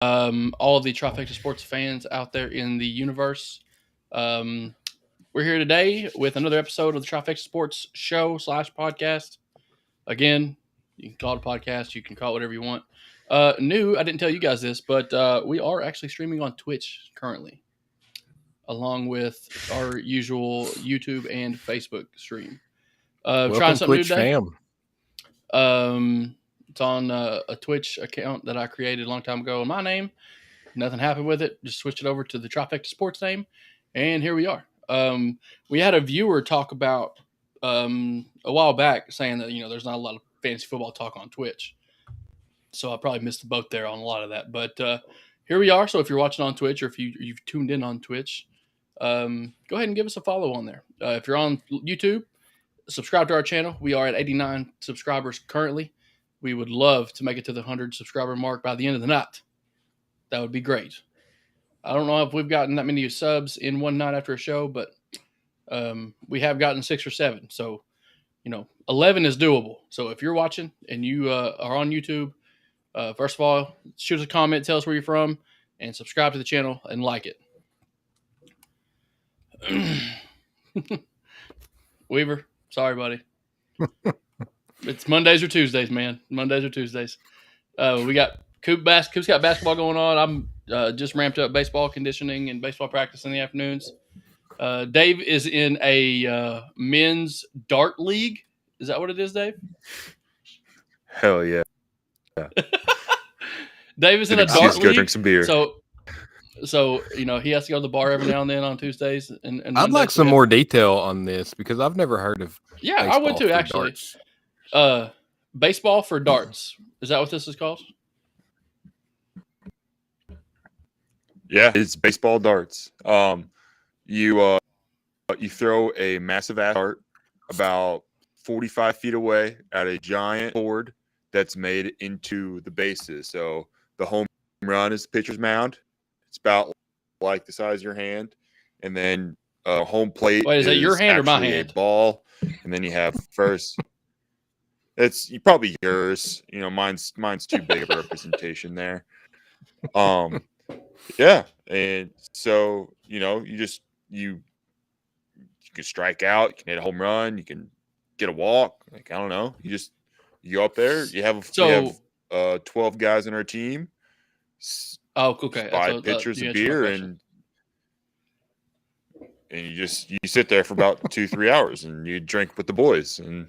all of the Trifecta Sports fans out there in the universe. Um, we're here today with another episode of the Trifecta Sports Show / podcast. Again, you can call it a podcast. You can call it whatever you want. New, I didn't tell you guys this, but we are actually streaming on Twitch currently, along with our usual YouTube and Facebook stream. Trying Welcome, something new Twitch today. fam. It's on a Twitch account that I created a long time ago in my name. Nothing happened with it. Just switched it over to the Trifecta Sports name, and here we are. We had a viewer talk about a while back saying that there's not a lot of fantasy football talk on Twitch, so I probably missed the boat there on a lot of that. But here we are. So if you're watching on Twitch or if you've tuned in on Twitch, go ahead and give us a follow on there. If you're on YouTube, subscribe to our channel. We are at 89 subscribers currently. We would love to make it to the 100 subscriber mark by the end of the night. That would be great. I don't know if we've gotten that many subs in one night after a show, but we have gotten 6 or 7. So, 11 is doable. So if you're watching and you are on YouTube, first of all, shoot us a comment, tell us where you're from, and subscribe to the channel and like it. Weaver, sorry, buddy. It's Mondays or Tuesdays, man. Mondays or Tuesdays. We got Coop's got basketball going on. I'm just ramped up baseball conditioning and baseball practice in the afternoons. Dave is in a men's dart league. Is that what it is, Dave? Hell yeah. Dave is in a dart league. Go drink some beer. So he has to go to the bar every now and then on Tuesdays. And I'd like some more detail on this because I've never heard of. Yeah, I would too, actually. Darts. Baseball for darts. Is that what this is called? Yeah, it's baseball darts. You throw a massive ass dart about 45 feet away at a giant board that's made into the bases. So the home run is the pitcher's mound. It's about like the size of your hand, and then home plate. Wait, is that your hand or my hand? A ball, and then you have first. It's probably yours. Mine's too big of a representation there. Yeah, and so you can strike out, you can hit a home run, you can get a walk. Like I don't know, you go up there. We have 12 guys in our team. Oh, okay. 5 pitchers of beer, and you sit there for about 2-3 hours, and you drink with the boys and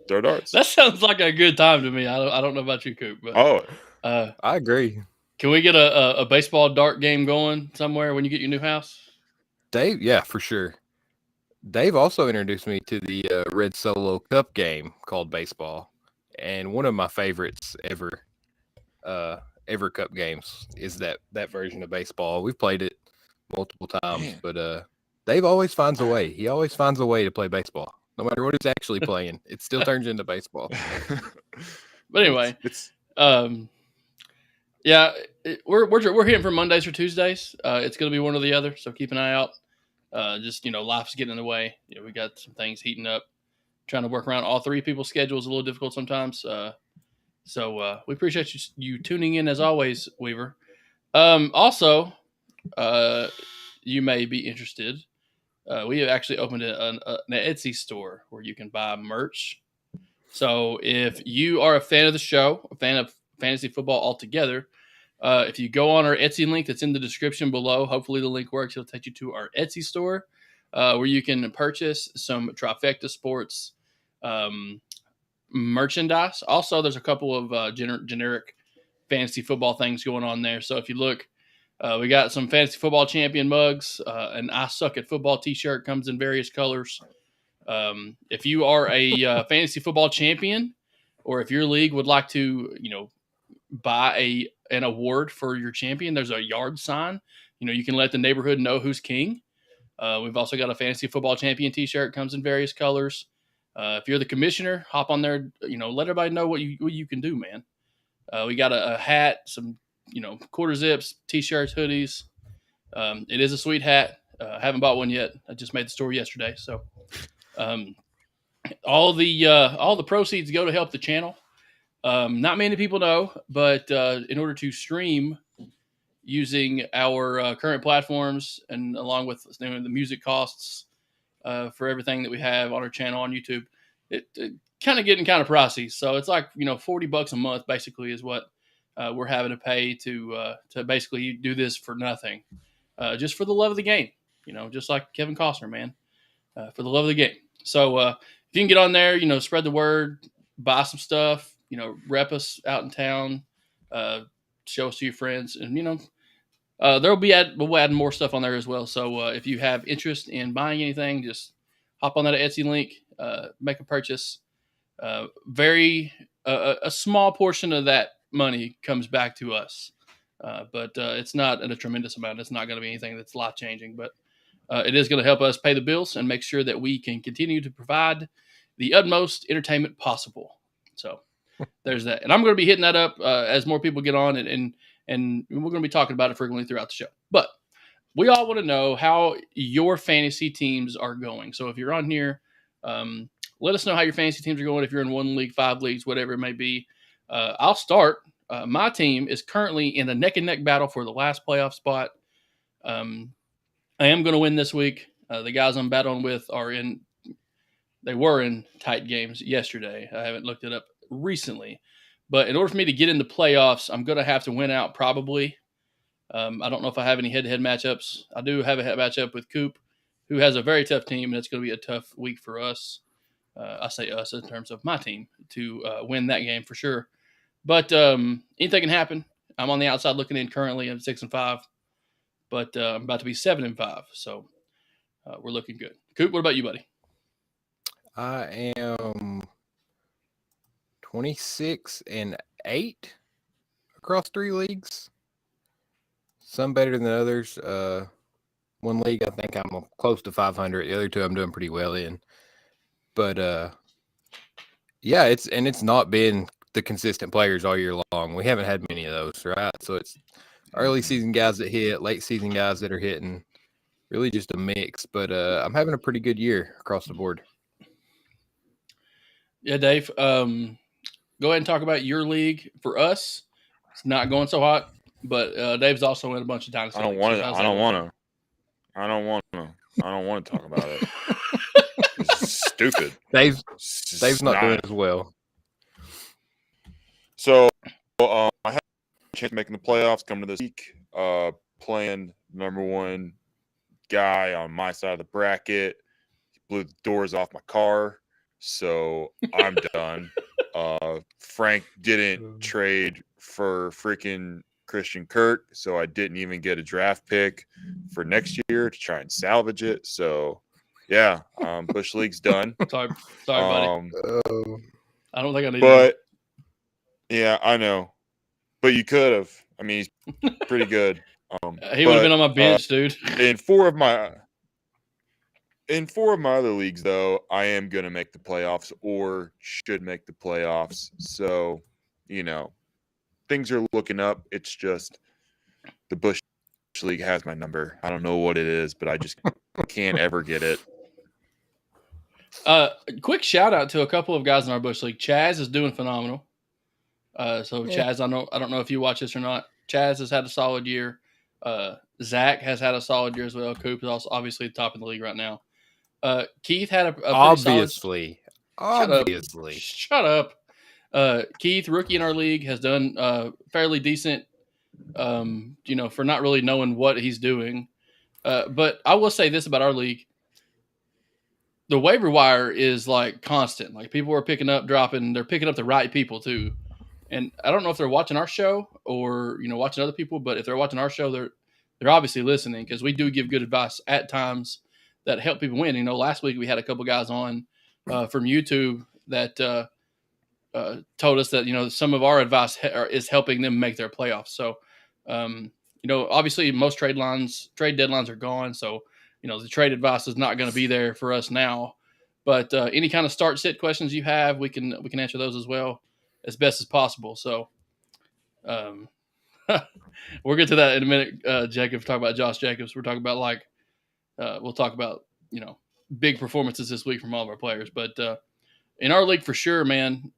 throw darts. That sounds like a good time to me. I don't know about you, Coop, but I agree. Can we get a baseball dart game going somewhere when you get your new house? Dave, yeah, for sure. Dave also introduced me to the Red Solo Cup game called baseball, and one of my favorites ever Cup games is that version of baseball. We've played it multiple times, but Dave always finds a way. He always finds a way to play baseball. No matter what he's actually playing, it still turns into baseball. But anyway, yeah, we're hitting for Mondays or Tuesdays. It's going to be one or the other, so keep an eye out. Life's getting in the way. We got some things heating up. Trying to work around all 3 people's schedules is a little difficult sometimes. So we appreciate you tuning in as always, Weaver. Also, you may be interested. We have actually opened an Etsy store where you can buy merch. So if you are a fan of the show, a fan of fantasy football altogether, if you go on our Etsy link that's in the description below, hopefully the link works. It'll take you to our Etsy store where you can purchase some Trifecta Sports merchandise. Also, there's a couple of generic fantasy football things going on there. So if you look, we got some fantasy football champion mugs. An I Suck at Football t-shirt comes in various colors. If you are a fantasy football champion, or if your league would like to, buy an award for your champion, there's a yard sign. You can let the neighborhood know who's king. We've also got a fantasy football champion t-shirt, comes in various colors. If you're the commissioner, hop on there. Let everybody know what you can do, man. We got a hat, some quarter zips, t-shirts, hoodies. It is a sweet hat. I haven't bought one yet. I just made the store yesterday. So all the proceeds go to help the channel. Not many people know, but in order to stream using our current platforms and along with the music costs for everything that we have on our channel on YouTube, it kind of getting kind of pricey. So it's like, $40 a month basically is what we're having to pay to basically do this for nothing, just for the love of the game. Just like Kevin Costner, man, for the love of the game. So if you can get on there, spread the word, buy some stuff, rep us out in town, show us to your friends, and we'll add more stuff on there as well. So if you have interest in buying anything, just hop on that Etsy link, make a purchase. A small portion of that money comes back to us, but it's not a tremendous amount. It's not going to be anything that's life changing, but it is going to help us pay the bills and make sure that we can continue to provide the utmost entertainment possible. So there's that. And I'm going to be hitting that up as more people get on, and we're going to be talking about it frequently throughout the show. But we all want to know how your fantasy teams are going. So if you're on here, let us know how your fantasy teams are going. If you're in 1 league, 5 leagues, whatever it may be. I'll start. My team is currently in a neck-and-neck battle for the last playoff spot. I am going to win this week. The guys I'm battling with they were in tight games yesterday. I haven't looked it up recently. But in order for me to get in the playoffs, I'm going to have to win out probably. I don't know if I have any head-to-head matchups. I do have a matchup with Coop, who has a very tough team, and it's going to be a tough week for us. I say us in terms of my team to win that game for sure. But anything can happen. I'm on the outside looking in currently. I'm 6-5, but I'm about to be 7-5. So we're looking good. Coop, what about you, buddy? I am 26-8 across 3 leagues. Some better than others. 1 league, I think I'm close to 500. The other 2, I'm doing pretty well in. But yeah, it's not been the consistent players all year long. We haven't had many of those, right? So it's early season guys that hit, late season guys that are hitting. Really just a mix. But I'm having a pretty good year across the board. Yeah, Dave. Go ahead and talk about your league. For us, it's not going so hot, but Dave's also in a bunch of dynasty. I don't want to. I don't want to talk about it. It's stupid. Dave's not doing as well. So I had a chance of making the playoffs coming to this week, playing number 1 guy on my side of the bracket. He blew the doors off my car, so I'm done. Frank didn't trade for freaking Christian Kirk, so I didn't even get a draft pick for next year to try and salvage it. So yeah, Bush League's done. Sorry, buddy. I don't think I need. But yeah, I know. But you could have. I mean, he's pretty good. He would have been on my bench, dude. In 4 of my other leagues, though, I am going to make the playoffs or should make the playoffs. So, things are looking up. It's just the Bush League has my number. I don't know what it is, but I just can't ever get it. Quick shout out to a couple of guys in our Bush League. Chaz is doing phenomenal. Chaz, I don't know if you watch this or not. Chaz has had a solid year. Zach has had a solid year as well. Coop is also obviously top of the league right now. Keith had a obviously. Shut up. Keith, rookie in our league, has done fairly decent. For not really knowing what he's doing. But I will say this about our league: the waiver wire is like constant. Like people are picking up, dropping. They're picking up the right people too. And I don't know if they're watching our show or watching other people, but if they're watching our show, they're obviously listening because we do give good advice at times that help people win. Last week we had a couple guys on from YouTube that told us that some of our advice is helping them make their playoffs. So obviously most trade deadlines are gone, so the trade advice is not going to be there for us now. But any kind of start sit questions you have, we can answer those as well as best as possible. So we'll get to that in a minute. Jacob, talk about Josh Jacobs. We're talking about we'll talk about big performances this week from all of our players. But in our league for sure, man,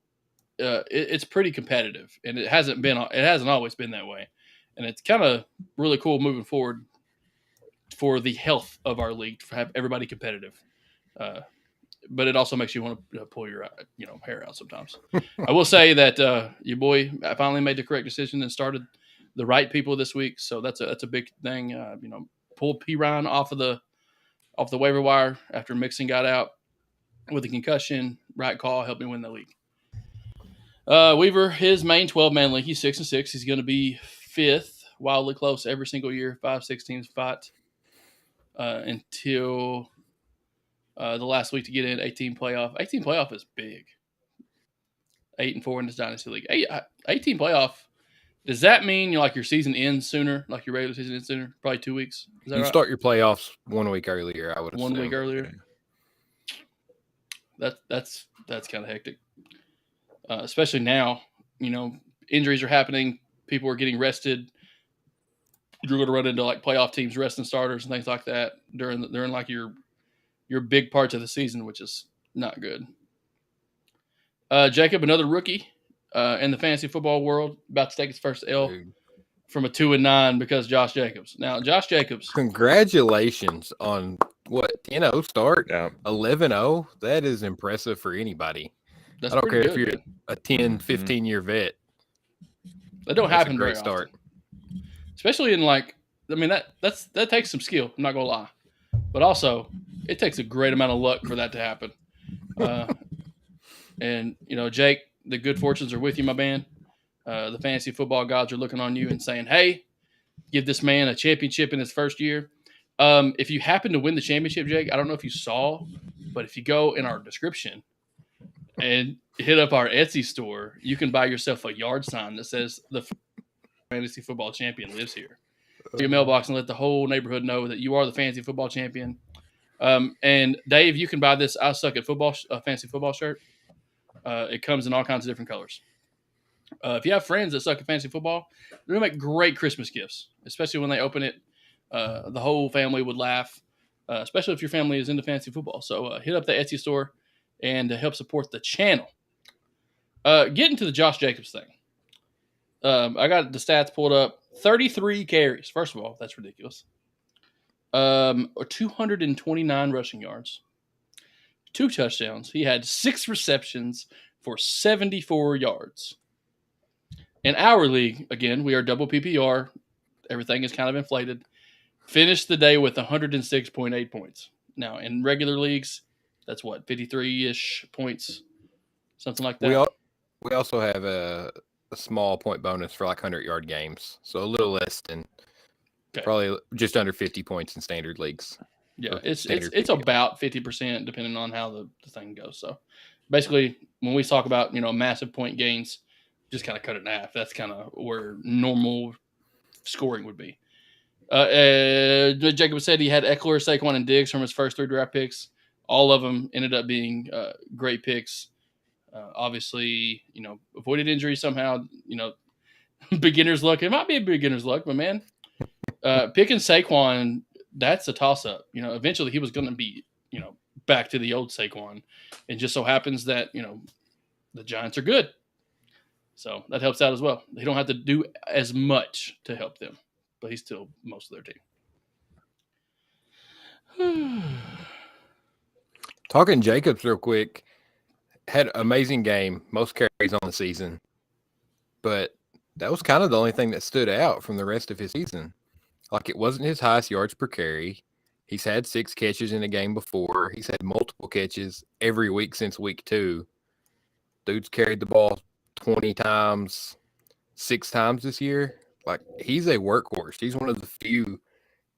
it's pretty competitive, and it hasn't always been that way, and it's kind of really cool moving forward for the health of our league to have everybody competitive. But it also makes you want to pull your hair out sometimes. I will say that your boy finally made the correct decision and started the right people this week, so that's a big thing. Pulled P. Ryan off the waiver wire after Mixon got out with a concussion. Right call, helped me win the league. Weaver, his main 12-man league, he's 6-6. He's going to be 5th, wildly close every single year. 5-6 teams fight until the last week to get in. 18 playoff. 18 playoff is big. 8-4 in this dynasty league. 18 playoff. Does that mean your season ends sooner, like your regular season ends sooner? Probably 2 weeks. Is that You right? start your playoffs 1 week earlier. I would assume. 1 week earlier. That's kind of hectic. Especially now, injuries are happening. People are getting rested. You're going to run into playoff teams resting starters and things like that during your big parts of the season, which is not good. Jacob, another rookie in the fantasy football world, about to take his first L from a 2-9 because Josh Jacobs. Now, Josh Jacobs. Congratulations on what 10-0 start. Yeah. 11-0. That is impressive for anybody. That's I don't care good, if you're man. a 10, 15-year vet. That don't That's happen a very great start. often. Especially in that takes some skill. I'm not gonna lie, but also it takes a great amount of luck for that to happen. And Jake, the good fortunes are with you, my man. The fantasy football gods are looking on you and saying, "Hey, give this man a championship in his first year." If you happen to win the championship, Jake, I don't know if you saw, but if you go in our description and hit up our Etsy store, you can buy yourself a yard sign that says the fantasy football champion lives here. Your mailbox and let the whole neighborhood know that you are the fantasy football champion. And Dave, you can buy this I Suck at Football fantasy football shirt. It comes in all kinds of different colors. If you have friends that suck at fantasy football, they're going to make great Christmas gifts, especially when they open it. The whole family would laugh, especially if your family is into fantasy football. So hit up the Etsy store and help support the channel. Getting to the Josh Jacobs thing. I got the stats pulled up. 33 carries. First of all, that's ridiculous. 229 rushing yards. 2 touchdowns. He had 6 receptions for 74 yards. In our league, again, we are double PPR. Everything is kind of inflated. Finished the day with 106.8 points. Now, in regular leagues, that's 53-ish points, something like that. We also have a small point bonus for 100-yard games, so a little less than probably just under 50 points in standard leagues. Yeah, it's about 50% depending on how the thing goes. So basically, when we talk about massive point gains, just kind of cut it in half. That's kind of where normal scoring would be. Jacob said he had Eckler, Saquon, and Diggs from his first 3 draft picks. All of them ended up being great picks. Obviously, avoided injury somehow. Beginner's luck. It might be a beginner's luck, but man, picking Saquon, that's a toss-up. Eventually he was going to be, back to the old Saquon. It just so happens that, the Giants are good. So that helps out as well. They don't have to do as much to help them, but he's still most of their team. Talking Jacobs real quick, had an amazing game, most carries on the season, but that was kind of the only thing that stood out from the rest of his season. It wasn't his highest yards per carry. He's had 6 catches in a game before. He's had multiple catches every week since week 2. Dude's carried the ball 20 times, 6 times this year. He's a workhorse. He's one of the few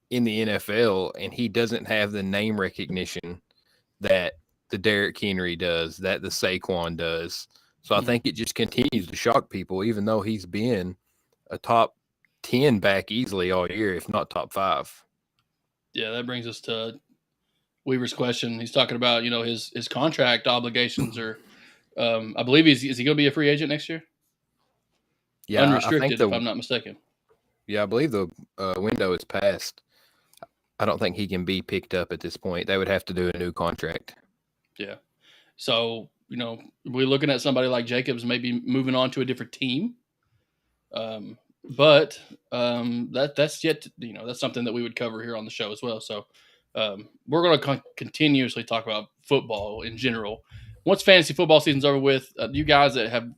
in the NFL, and he doesn't have the name recognition that the Derrick Henry does, that the Saquon does. So I think it just continues to shock people, even though he's been a top 10 back easily all year, if not top 5. Yeah, that brings us to Weaver's question. He's talking about, his contract obligations are, I believe is he going to be a free agent next year? Yeah, unrestricted, if I'm not mistaken. Yeah, I believe the window is passed. I don't think he can be picked up at this point. They would have to do a new contract. Yeah. So we're looking at somebody like Jacobs maybe moving on to a different team. But that's yet to, that's something that we would cover here on the show as well. So we're going to continuously talk about football in general. Once fantasy football season's over with, you guys that have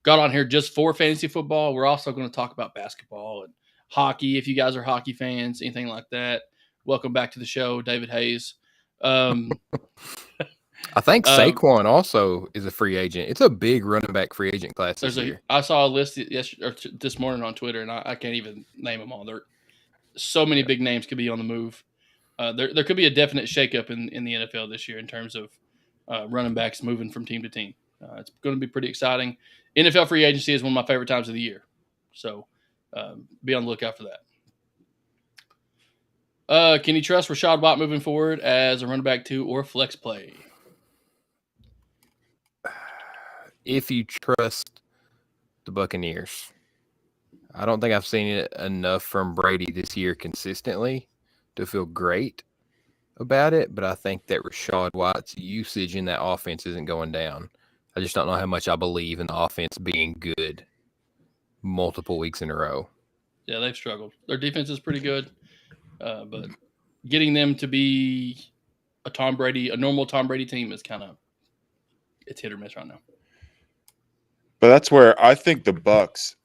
got on here just for fantasy football, we're also going to talk about basketball and hockey. If you guys are hockey fans, anything like that, welcome back to the show, David Hayes. I think Saquon also is a free agent. It's a big running back free agent class this year. I saw a list this morning on Twitter, and I can't even name them all. There so many big names could be on the move. There could be a definite shakeup in the NFL this year in terms of running backs moving from team to team. It's going to be pretty exciting. NFL free agency is one of my favorite times of the year. So be on the lookout for that. Can you trust Rachaad White moving forward as a running back 2 or flex play? If you trust the Buccaneers. I don't think I've seen it enough from Brady this year consistently to feel great about it, but I think that Rachaad White's usage in that offense isn't going down. I just don't know how much I believe in the offense being good multiple weeks in a row. Yeah, they've struggled. Their defense is pretty good, but getting them to be a normal Tom Brady team is it's hit or miss right now. But that's where I think the Bucs,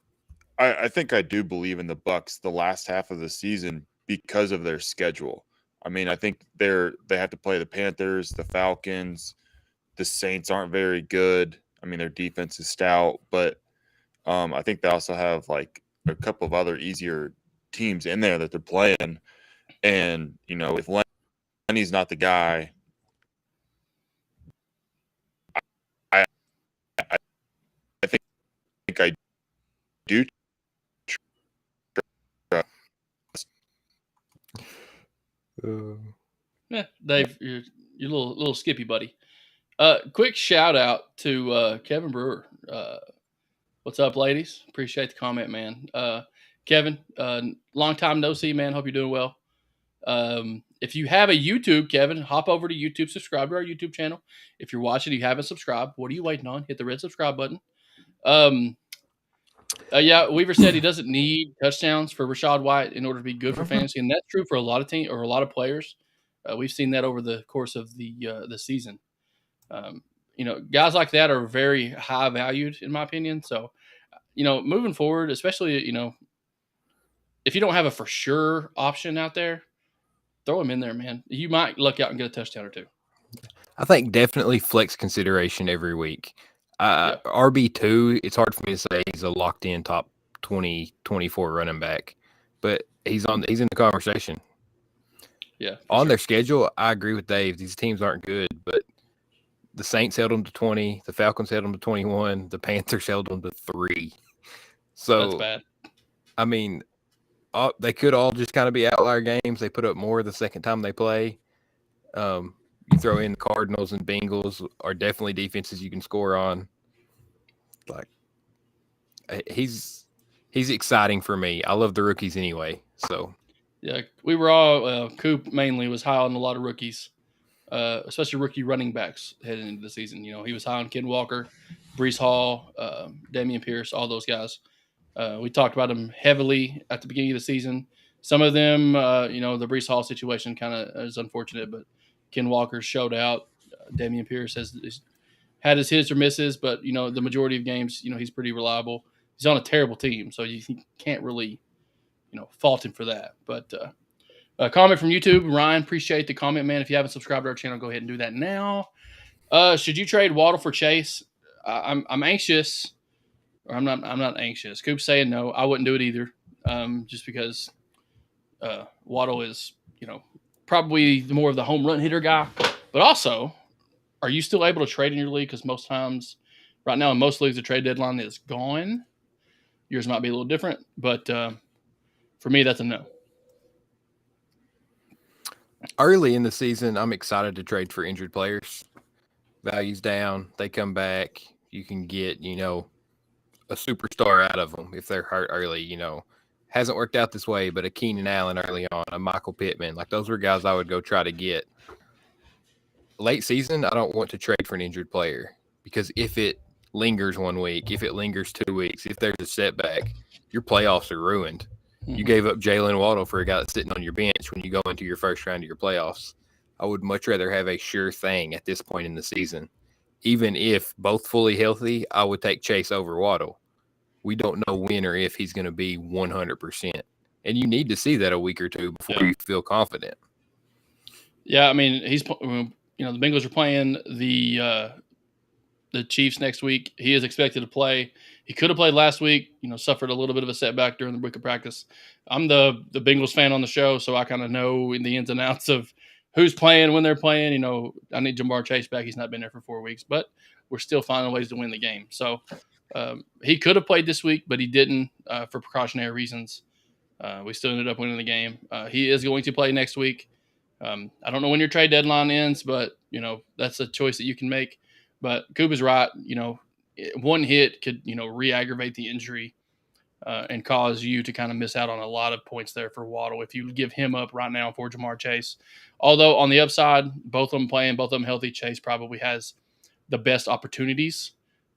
I think I do believe in the Bucs the last half of the season because of their schedule. I mean, I think they have to play the Panthers, the Falcons, the Saints aren't very good. I mean, their defense is stout, but I think they also have like a couple of other easier teams in there that they're playing. And, if Lenny's not the guy, I think I do Yeah, Dave, you're a little skippy, buddy. Quick shout out to Kevin Brewer. What's up, ladies? Appreciate the comment, man. Kevin, long time no see, man. Hope you're doing well. If you have a YouTube, Kevin, hop over to YouTube, subscribe to our YouTube channel. If you're watching, you haven't subscribed, what are you waiting on? Hit the red subscribe button. Yeah, Weaver said he doesn't need touchdowns for Rachaad White in order to be good for fantasy, and that's true for a lot of teams or a lot of players. We've seen that over the course of the season. Guys like that are very high valued, in my opinion. So, moving forward, especially, if you don't have a for sure option out there, throw him in there, man. You might luck out and get a touchdown or two. I think definitely flex consideration every week. RB2, it's hard for me to say he's a locked-in top 20, 24 running back, but he's in the conversation. Yeah. On their schedule, I agree with Dave. These teams aren't good, but the Saints held them to 20, the Falcons held them to 21, the Panthers held them to 3. So that's bad. I mean, they could all just kind of be outlier games. They put up more the second time they play. You throw in the Cardinals and Bengals are definitely defenses you can score on. Like, he's exciting for me. I love the rookies anyway. So yeah, we were all Coop mainly was high on a lot of rookies, especially rookie running backs heading into the season. He was high on Ken Walker, Breece Hall, Dameon Pierce, all those guys. We talked about them heavily at the beginning of the season. Some of them, the Breece Hall situation kind of is unfortunate, but Ken Walker showed out. Dameon Pierce has had his hits or misses, but, the majority of games, he's pretty reliable. He's on a terrible team, so you can't really, fault him for that. But a comment from YouTube. Ryan, appreciate the comment, man. If you haven't subscribed to our channel, go ahead and do that now. Should you trade Waddle for Chase? I'm anxious. Or I'm not anxious. Coop's saying no. I wouldn't do it either, just because Waddle is, probably more of the home run hitter guy. But also, are you still able to trade in your league? Because most times, right now in most leagues, the trade deadline is gone. Yours might be a little different, but for me, that's a no. Early in the season, I'm excited to trade for injured players. Value's down. They come back. You can get, a superstar out of them if they're hurt early, Hasn't worked out this way, but a Keenan Allen early on, a Michael Pittman, like those were guys I would go try to get. late season, I don't want to trade for an injured player because if it lingers 1 week, if it lingers 2 weeks, if there's a setback, your playoffs are ruined. You gave up Jalen Waddle for a guy that's sitting on your bench when you go into your first round of your playoffs. I would much rather have a sure thing at this point in the season. Even if both fully healthy, I would take Chase over Waddle. We don't know when or if he's going to be 100%. And you need to see that a week or two before you feel confident. Yeah, I mean, the Bengals are playing the Chiefs next week. He is expected to play. He could have played last week, suffered a little bit of a setback during the week of practice. I'm the Bengals fan on the show, so I kind of know in the ins and outs of who's playing, when they're playing. I need Jamar Chase back. He's not been there for 4 weeks, but we're still finding ways to win the game. So he could have played this week, but he didn't for precautionary reasons. We still ended up winning the game. He is going to play next week. I don't know when your trade deadline ends, but, that's a choice that you can make. But Cooper's right. One hit could, re-aggravate the injury and cause you to kind of miss out on a lot of points there for Waddle if you give him up right now for Jamar Chase. Although on the upside, both of them playing, both of them healthy, Chase probably has the best opportunities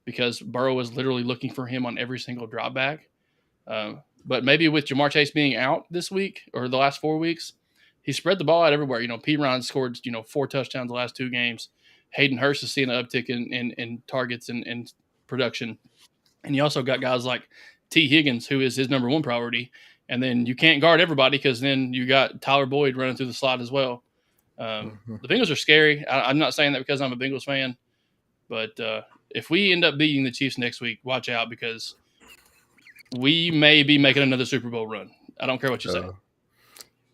because Burrow is literally looking for him on every single drop back. But maybe with Jamar Chase being out this week or the last 4 weeks, he spread the ball out everywhere. P. Ryan scored, 4 touchdowns the last 2 games. Hayden Hurst is seeing an uptick in targets and production. And you also got guys like T. Higgins, who is his number one priority. And then you can't guard everybody because then you got Tyler Boyd running through the slot as well. The Bengals are scary. I'm not saying that because I'm a Bengals fan. But if we end up beating the Chiefs next week, watch out because we may be making another Super Bowl run. I don't care what you say.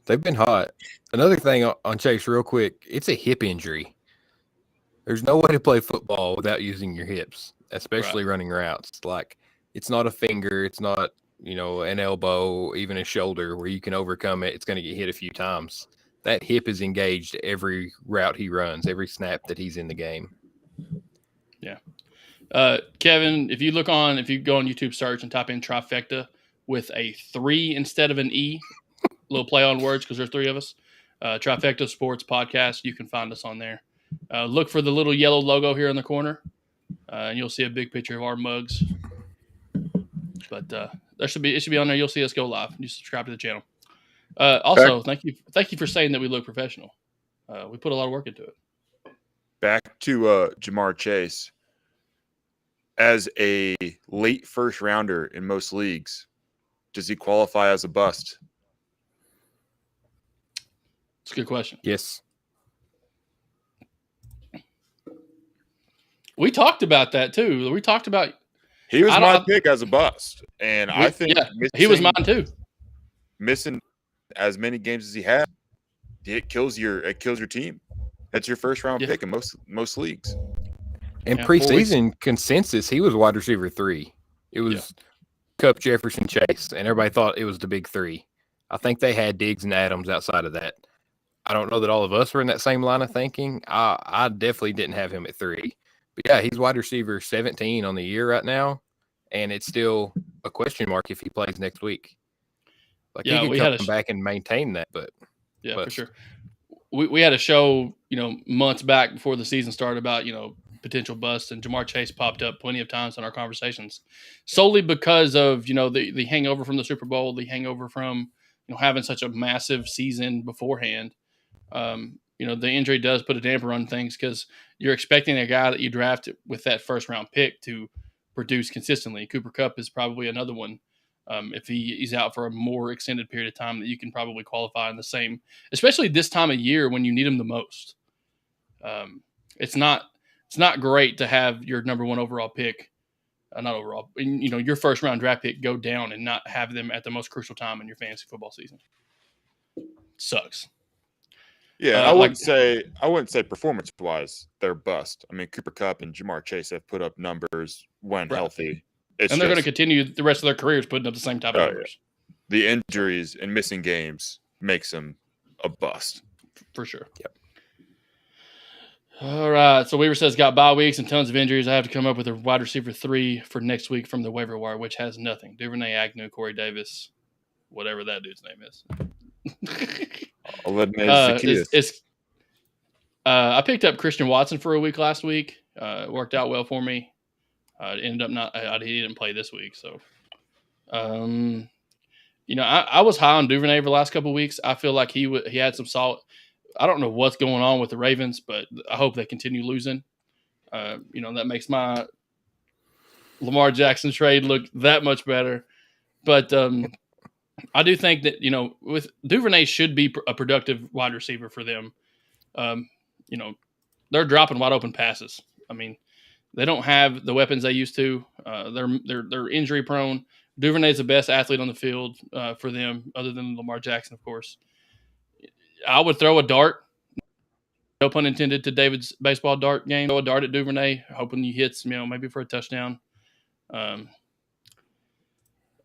They've been hot. Another thing on Chase real quick, it's a hip injury. There's no way to play football without using your hips, especially running routes. Like, it's not a finger. It's not, an elbow, even a shoulder where you can overcome it. It's going to get hit a few times. That hip is engaged every route he runs, every snap that he's in the game. Yeah. Kevin, if you go on YouTube search and type in trifecta with a 3 instead of an E, little play on words because there's 3 of us, Trifecta Sports Podcast, you can find us on there. Look for the little yellow logo here in the corner, and you'll see a big picture of our mugs. But it should be on there. You'll see us go live. You subscribe to the channel. Also, thank you for saying that we look professional. We put a lot of work into it. Back to Jamar Chase. As a late first rounder in most leagues, does he qualify as a bust? It's a good question. Yes. We talked about that too. We talked about he was my pick as a bust, and I think he was mine too. Missing as many games as he had, it kills your team. That's your first round pick in most leagues. In preseason consensus, he was wide receiver 3. It was Kupp, Jefferson, Chase, and everybody thought it was the big 3. I think they had Diggs and Adams outside of that. I don't know that all of us were in that same line of thinking. I definitely didn't have him at 3. But, yeah, he's wide receiver 17 on the year right now, and it's still a question mark if he plays next week. Like, he could come back and maintain that, but – for sure. We had a show, months back before the season started about, potential busts, and Jamar Chase popped up plenty of times in our conversations solely because of, the hangover from the Super Bowl, the hangover from, having such a massive season beforehand. The injury does put a damper on things because you're expecting a guy that you draft with that first round pick to produce consistently. Cooper Kupp is probably another one. If he's out for a more extended period of time, that you can probably qualify in the same, especially this time of year when you need him the most. It's not great to have your number one overall pick, your first round draft pick go down and not have them at the most crucial time in your fantasy football season. Sucks. Yeah, I wouldn't say performance wise they're bust. I mean, Cooper Kupp and Jamar Chase have put up numbers when healthy. They're going to continue the rest of their careers putting up the same type of numbers. Yeah. The injuries and missing games makes them a bust. For sure. Yep. All right. So Weaver says got bye weeks and tons of injuries. I have to come up with a wide receiver 3 for next week from the waiver wire, which has nothing. Duvernay, Agnew, Corey Davis, whatever that dude's name is. I picked up Christian Watson for a week last week. It worked out well for me. It ended up not. He didn't play this week, so. I was high on Duvernay for the last couple of weeks. I feel like he had some solid. I don't know what's going on with the Ravens, but I hope they continue losing. That makes my Lamar Jackson trade look that much better. But I do think that, with Duvernay should be a productive wide receiver for them. They're dropping wide open passes. I mean, they don't have the weapons they used to. They're injury prone. Duvernay's the best athlete on the field for them, other than Lamar Jackson, of course. I would throw a dart, no pun intended, to David's baseball dart game. Throw a dart at Duvernay, hoping he hits, maybe for a touchdown. Other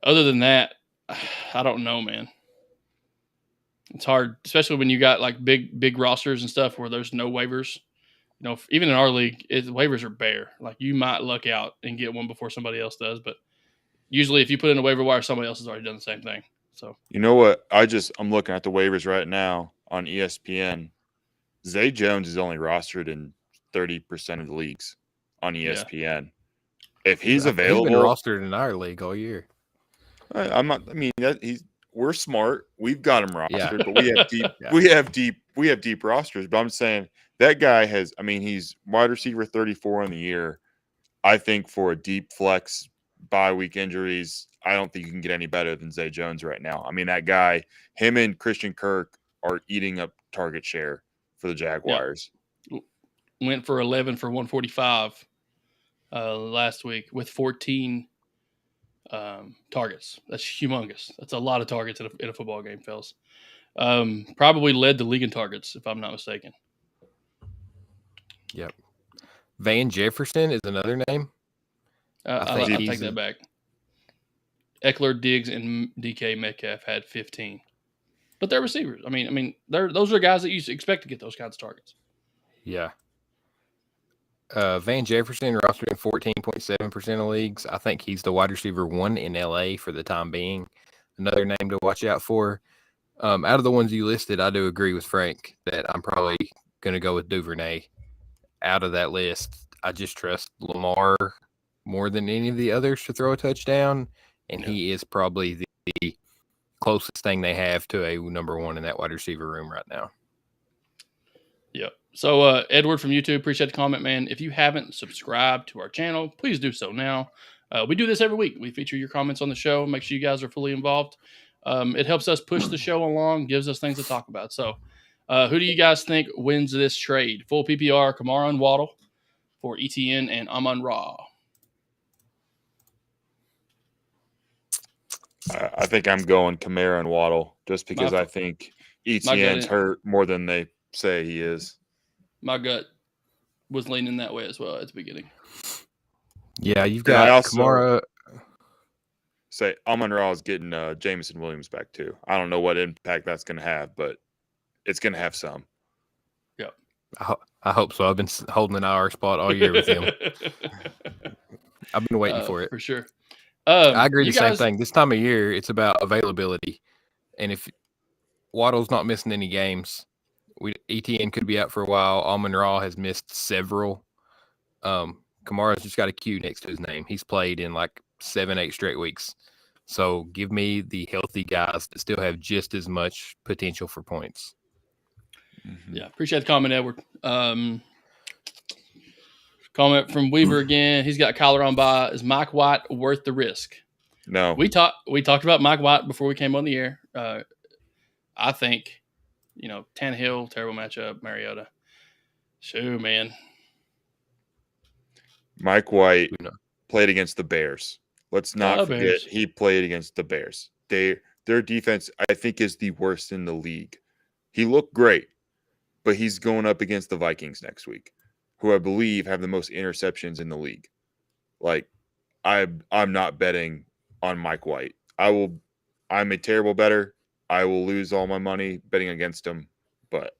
than that, I don't know, man. It's hard, especially when you got like big rosters and stuff where there's no waivers. Even in our league, waivers are bare. Like, you might luck out and get one before somebody else does, but usually if you put in a waiver wire, somebody else has already done the same thing. So, you know what? I'm looking at the waivers right now on ESPN. Zay Jones is only rostered in 30% of the leagues on ESPN. Yeah. If he's available, he's been rostered in our league all year. I'm not. I mean, we're smart. We've got him rostered, but we have deep. We have deep rosters. But I'm saying that guy has. I mean, he's wide receiver 34 in the year. I think for a deep flex bye week injuries, I don't think you can get any better than Zay Jones right now. I mean, that guy, him and Christian Kirk are eating up target share for the Jaguars. Yep. Went for 11 for 145 last week with 14 targets. That's humongous. That's a lot of targets in a football game, fellas. Probably led the league in targets, if I'm not mistaken. Yep. Van Jefferson is another name. I'll take that back. Eckler, Diggs, and DK Metcalf had 15. But they're receivers. I mean, those are guys that you expect to get those kinds of targets. Yeah. Van Jefferson rostered in 14.7% of leagues. I think he's the wide receiver 1 in LA for the time being. Another name to watch out for. Out of the ones you listed, I do agree with Frank that I'm probably going to go with Duvernay. Out of that list, I just trust Lamar more than any of the others to throw a touchdown, and he is probably the closest thing they have to a number 1 in that wide receiver room right now. Yep. So, Edward from YouTube, appreciate the comment, man. If you haven't subscribed to our channel, please do so now. We do this every week. We feature your comments on the show. Make sure you guys are fully involved. It helps us push the show along, gives us things to talk about. So, who do you guys think wins this trade? Full PPR, Kamara and Waddle for ETN and Amon-Ra. I think I'm going Kamara and Waddle just because I think ETN's hurt more than they say he is. My gut was leaning that way as well at the beginning. Yeah, you've got Kamara. Say Amon-Ra is getting Jameson Williams back too. I don't know what impact that's going to have, but it's going to have some. Yep. I hope so. I've been holding an IR spot all year with him. I've been waiting for it. For sure. I agree same thing. This time of year, it's about availability. And if Waddle's not missing any games, ETN could be out for a while. Amon-Ra has missed several. Kamara's just got a Q next to his name. He's played in like 7-8 straight weeks. So give me the healthy guys that still have just as much potential for points. Mm-hmm. Yeah, appreciate the comment, Edward. Comment from Weaver again. He's got Kyler on bye. Is Mike White worth the risk? No. We talked about Mike White before we came on the air. I think, Tannehill, terrible matchup, Mariota. Shoo, man. Mike White played against the Bears. Let's not forget he played against the Bears. Their defense, I think, is the worst in the league. He looked great, but he's going up against the Vikings next week, who I believe have the most interceptions in the league. Like, I'm not betting on Mike White. I'm a terrible bettor. I will lose all my money betting against him, but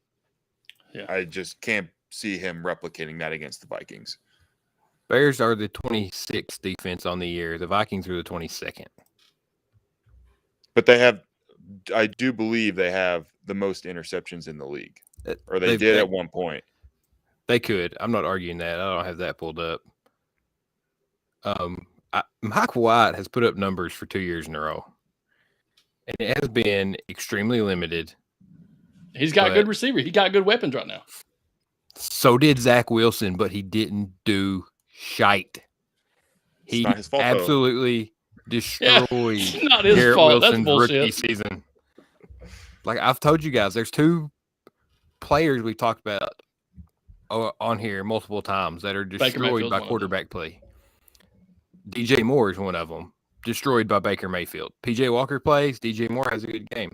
I just can't see him replicating that against the Vikings. Bears are the 26th defense on the year. The Vikings are the 22nd. But I do believe they have the most interceptions in the league. Or they did at one point. They could. I'm not arguing that. I don't have that pulled up. Mike White has put up numbers for 2 years in a row, and it has been extremely limited. He's got good receivers. He got good weapons right now. So did Zach Wilson, but he didn't do shite. He not his fault, absolutely destroyed it's not his Garrett fault. Wilson's That's bullshit. rookie season. Like I've told you guys, there's two players we've talked about on here multiple times that are destroyed by quarterback play. DJ Moore is one of them, destroyed by Baker Mayfield. PJ Walker plays, DJ Moore has a good game.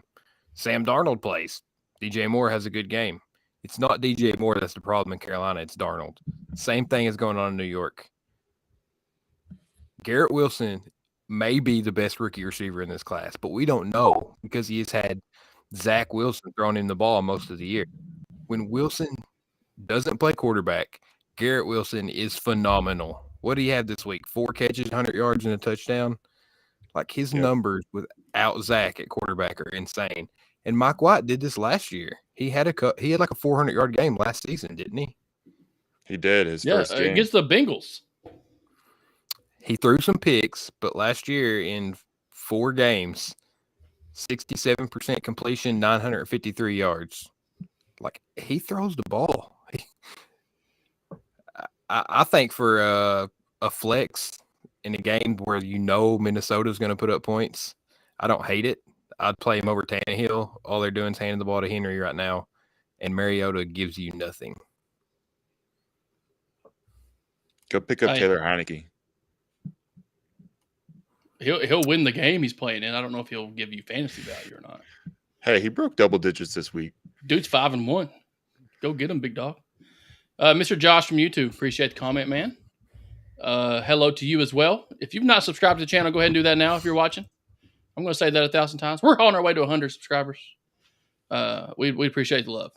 Sam Darnold plays, DJ Moore has a good game. It's not DJ Moore that's the problem in Carolina, it's Darnold. Same thing is going on in New York. Garrett Wilson may be the best rookie receiver in this class, but we don't know because he has had Zach Wilson throwing him the ball most of the year. When Wilson doesn't play quarterback, Garrett Wilson is phenomenal. What do you have this week? 4 catches, 100 yards, and a touchdown? Like his numbers without Zach at quarterback are insane. And Mike White did this last year. He had like a 400-yard game last season, didn't he? He did his first game against the Bengals. He threw some picks, but last year in 4 games, 67% completion, 953 yards. Like he throws the ball. I think for a flex in a game where Minnesota's going to put up points, I don't hate it. I'd play him over Tannehill. All they're doing is handing the ball to Henry right now, and Mariota gives you nothing. Go pick up Taylor Heineke. He'll win the game he's playing in. I don't know if he'll give you fantasy value or not. Hey, he broke double digits this week. Dude's 5-1. Go get him, big dog. Mr. Josh from YouTube, appreciate the comment, man. Hello to you as well. If you've not subscribed to the channel, go ahead and do that now if you're watching. I'm going to say that 1,000 times. We're on our way to 100 subscribers. We appreciate the love.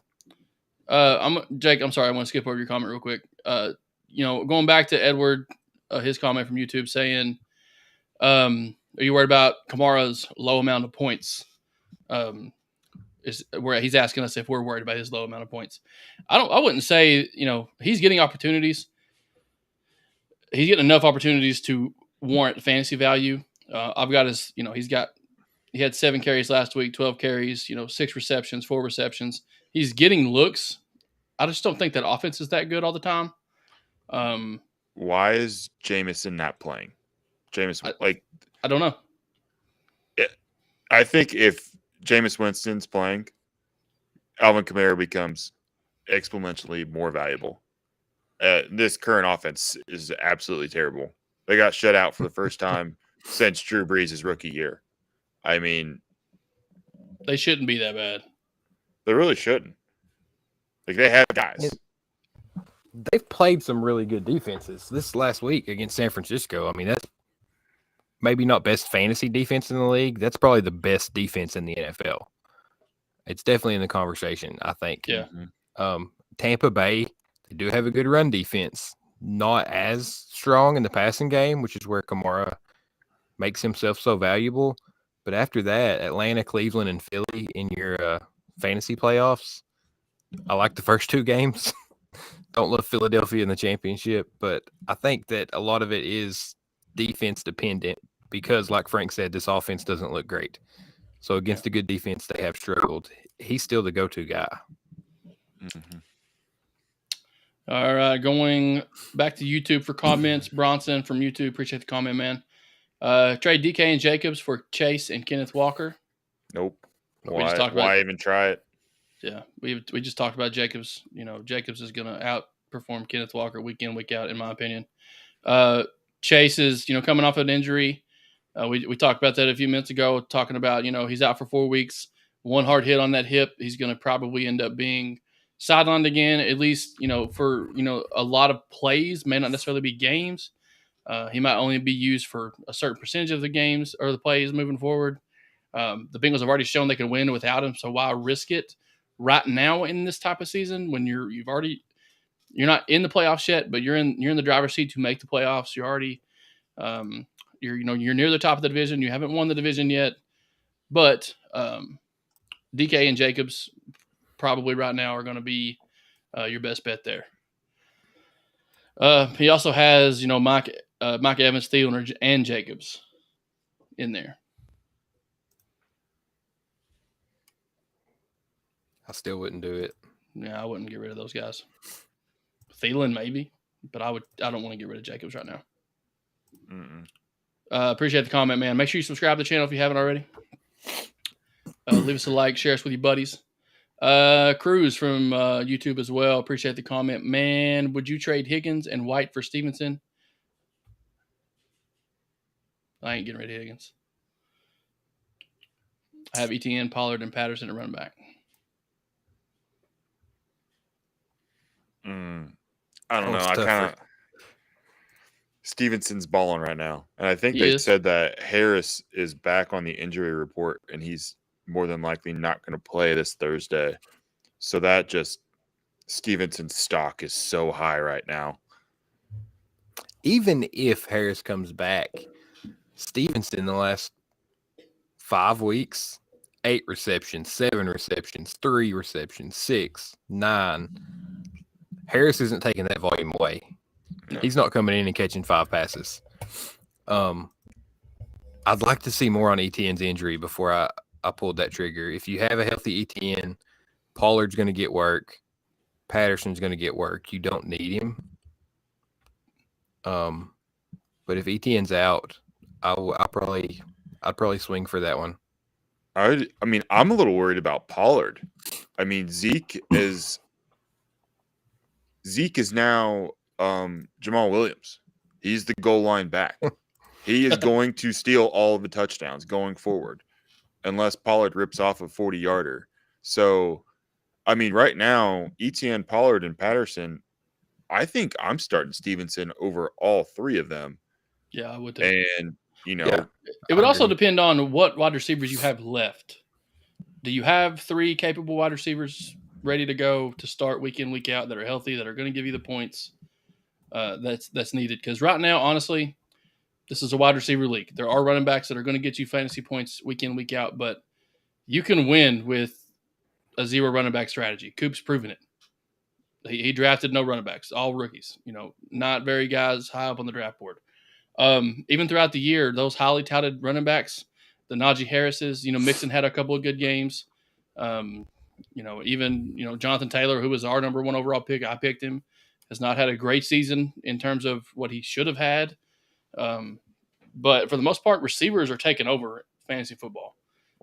Jake, I'm sorry. I want to skip over your comment real quick. Going back to Edward, his comment from YouTube saying, are you worried about Kamara's low amount of points? Is where he's asking us if we're worried about his low amount of points. I wouldn't say, he's getting opportunities. He's getting enough opportunities to warrant fantasy value. I've got his, he had 7 carries last week, 12 carries, 6 receptions, 4 receptions. He's getting looks. I just don't think that offense is that good all the time. Why is Jameson not playing? I don't know. I think if Jameis Winston's playing, Alvin Kamara becomes exponentially more valuable. This current offense is absolutely terrible. They got shut out for the first time since Drew Brees' rookie year. I mean, they shouldn't be that bad. They really shouldn't. Like, they have guys. They've played some really good defenses. This last week against San Francisco, I mean, that's maybe not best fantasy defense in the league. That's probably the best defense in the NFL. It's definitely in the conversation, I think. Yeah. Tampa Bay, they do have a good run defense. Not as strong in the passing game, which is where Kamara makes himself so valuable. But after that, Atlanta, Cleveland, and Philly in your fantasy playoffs, I like the first 2 games. Don't love Philadelphia in the championship, but I think that a lot of it is defense dependent because, like Frank said, this offense doesn't look great. So against a good defense, they have struggled. He's still the go-to guy. Mm-hmm. All right, going back to YouTube for comments. Bronson from YouTube, appreciate the comment, man. Trade DK and Jacobs for Chase and Kenneth Walker. Nope. Why even try it? Yeah, we just talked about Jacobs. Jacobs is going to outperform Kenneth Walker week in, week out, in my opinion. Chase is, coming off an injury. We talked about that a few minutes ago, talking about, he's out for 4 weeks. 1 hard hit on that hip. He's going to probably end up being sidelined again, at least, for, a lot of plays, may not necessarily be games. He might only be used for a certain percentage of the games or the plays moving forward. The Bengals have already shown they can win without him, so why risk it right now in this type of season when you're not in the playoffs yet, but you're in the driver's seat to make the playoffs. You're already you're near the top of the division. You haven't won the division yet, but DK and Jacobs probably right now are going to be your best bet there. He also has, Mike Evans, Thielen, and Jacobs in there. I still wouldn't do it. Yeah, I wouldn't get rid of those guys. Thielen maybe, but I don't want to get rid of Jacobs right now. Appreciate the comment, man. Make sure you subscribe to the channel if you haven't already. Leave us a like, share us with your buddies. Cruz from YouTube as well. Appreciate the comment. Man, would you trade Higgins and White for Stevenson? I ain't getting rid of Higgins. I have Etienne, Pollard, and Patterson at running back. I don't know. I kind of Stevenson's balling right now, and I think they said that Harris is back on the injury report, and he's more than likely not going to play this Thursday. So that just Stevenson's stock is so high right now. Even if Harris comes back, Stevenson in the last 5 weeks, 8 receptions, 7 receptions, 3 receptions, 6, 9. Harris isn't taking that volume away. No. He's not coming in and catching 5 passes. I'd like to see more on Etienne's injury before I pulled that trigger. If you have a healthy Etienne, Pollard's going to get work. Patterson's going to get work. You don't need him. But if Etienne's out, I'd probably swing for that one. I mean, I'm a little worried about Pollard. I mean, Zeke is now Jamal Williams. He's the goal line back. He is going to steal all of the touchdowns going forward unless Pollard rips off a 40-yarder. So, I mean, right now, Etienne, Pollard, and Patterson, I think I'm starting Stevenson over all 3 of them. Yeah, I would too. And, it would also depend on what wide receivers you have left. Do you have 3 capable wide receivers ready to go to start week in, week out that are healthy, that are going to give you the points that's needed? Because right now, honestly, this is a wide receiver league. There are running backs that are going to get you fantasy points week in, week out, but you can win with a 0 running back strategy. Coop's proven it. He drafted no running backs, all rookies. Not very guys high up on the draft board. Even throughout the year, those highly touted running backs, the Najee Harrises, Mixon had a couple of good games. Even Jonathan Taylor, who was our number 1 overall pick, I picked him, has not had a great season in terms of what he should have had. But for the most part, receivers are taking over fantasy football,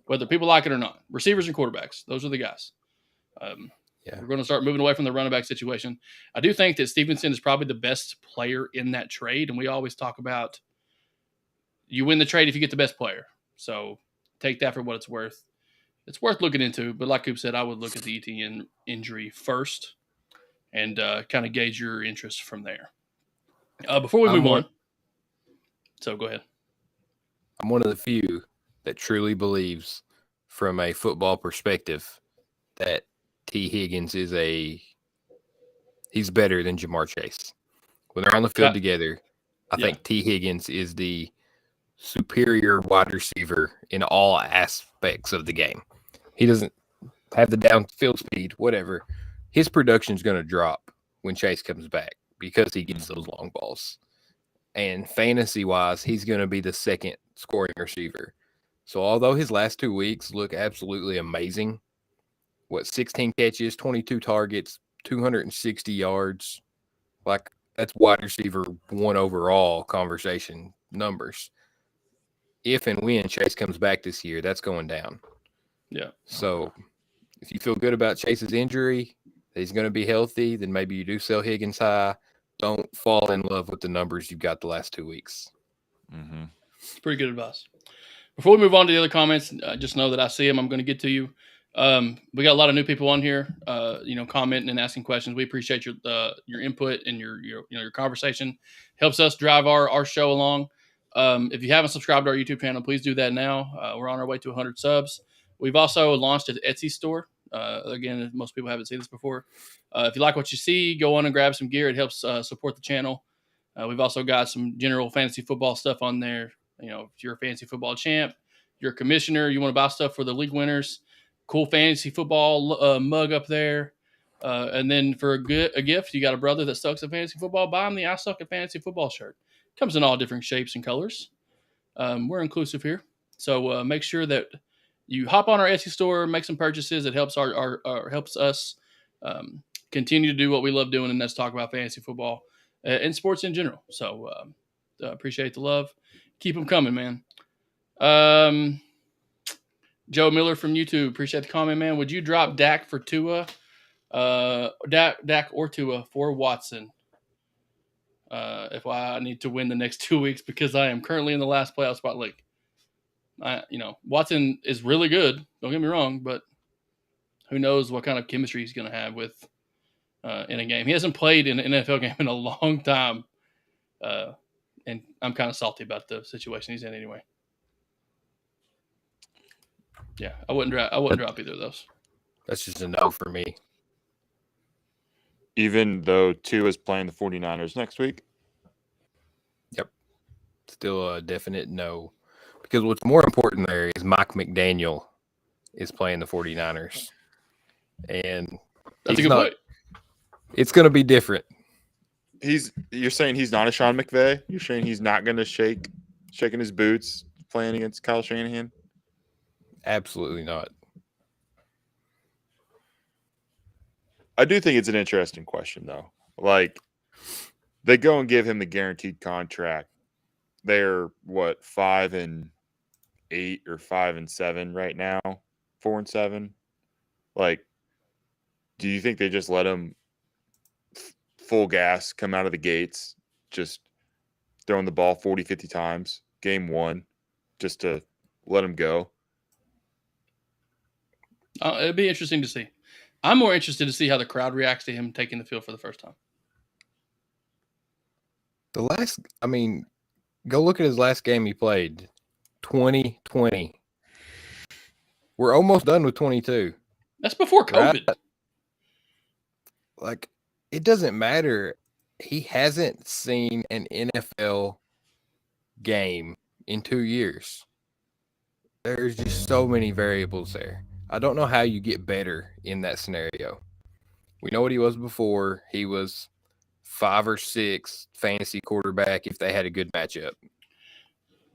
whether people like it or not. Receivers and quarterbacks, those are the guys. We're going to start moving away from the running back situation. I do think that Stevenson is probably the best player in that trade, and we always talk about you win the trade if you get the best player. So take that for what it's worth. It's worth looking into, but like Coop said, I would look at the Etienne injury first and kind of gauge your interest from there. Before we move on. So go ahead. I'm one of the few that truly believes from a football perspective that T. Higgins he's better than Jamar Chase. When they're on the field together, I think T. Higgins is the superior wide receiver in all aspects of the game. He doesn't have the downfield speed, whatever. His production is going to drop when Chase comes back because he gets those long balls. And fantasy-wise, he's going to be the second scoring receiver. So although his last 2 weeks look absolutely amazing, 16 catches, 22 targets, 260 yards, like that's wide receiver 1 overall conversation numbers. If and when Chase comes back this year, that's going down. Yeah. So if you feel good about Chase's injury, that he's going to be healthy, then maybe you do sell Higgins high. Don't fall in love with the numbers you've got the last 2 weeks. Mm-hmm. It's pretty good advice. Before we move on to the other comments, just know that I see them. I'm going to get to you. We got a lot of new people on here, commenting and asking questions. We appreciate your input and your conversation. Helps us drive our show along. If you haven't subscribed to our YouTube channel, please do that now. We're on our way to 100 subs. We've also launched an Etsy store. Again, most people haven't seen this before. If you like what you see, go on and grab some gear. It helps support the channel. We've also got some general fantasy football stuff on there. If you're a fantasy football champ, you're a commissioner, you want to buy stuff for the league winners, cool fantasy football mug up there. And then for a gift, you got a brother that sucks at fantasy football, buy him the I Suck at Fantasy Football shirt. Comes in all different shapes and colors. We're inclusive here. So make sure that you hop on our Etsy store, make some purchases. It helps helps us continue to do what we love doing, and that's talk about fantasy football and sports in general. So appreciate the love. Keep them coming, man. Joe Miller from YouTube, appreciate the comment, man. Would you drop Dak for Tua? Dak or Tua for Watson? If I need to win the next 2 weeks because I am currently in the last playoff spot league. Watson is really good. Don't get me wrong, but who knows what kind of chemistry he's going to have with in a game. He hasn't played in an NFL game in a long time, and I'm kind of salty about the situation he's in anyway. Yeah, I wouldn't drop either of those. That's just a no for me. Even though Tua is playing the 49ers next week? Yep. Still a definite no. Because what's more important there is Mike McDaniel is playing the 49ers. And that's a good point. It's going to be different. You're saying he's not a Sean McVay? You're saying he's not going to shaking his boots playing against Kyle Shanahan? Absolutely not. I do think it's an interesting question, though. Like, they go and give him the guaranteed contract. They're, 5-8 or 5-7 right now? 4-7? Like, do you think they just let him full gas come out of the gates, just throwing the ball 40, 50 times, game one, just to let him go? It'd be interesting to see. I'm more interested to see how the crowd reacts to him taking the field for the first time. Go look at his last game he played. 2020. We're almost done with 22. That's before COVID. Right? Like, it doesn't matter. He hasn't seen an NFL game in 2 years. There's just so many variables there. I don't know how you get better in that scenario. We know what he was before. He was 5 or 6 fantasy quarterback if they had a good matchup.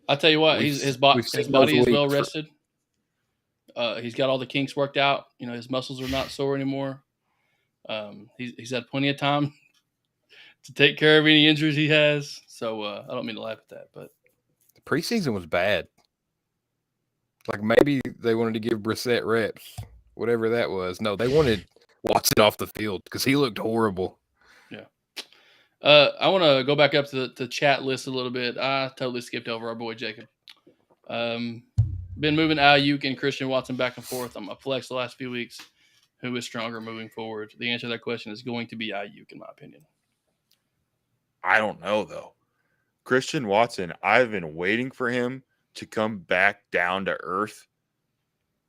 I'll tell you what, his body is well rested. He's got all the kinks worked out. His muscles are not sore anymore. He's had plenty of time to take care of any injuries he has. So I don't mean to laugh at that, but the preseason was bad. Like, maybe they wanted to give Brissett reps, whatever that was. No, they wanted Watson off the field because he looked horrible. Yeah. I want to go back up to the chat list a little bit. I totally skipped over our boy Jacob. Been moving Ayuk and Christian Watson back and forth. I'm a flex the last few weeks. Who is stronger moving forward? The answer to that question is going to be Ayuk, in my opinion. I don't know, though. Christian Watson, I've been waiting for him to come back down to earth,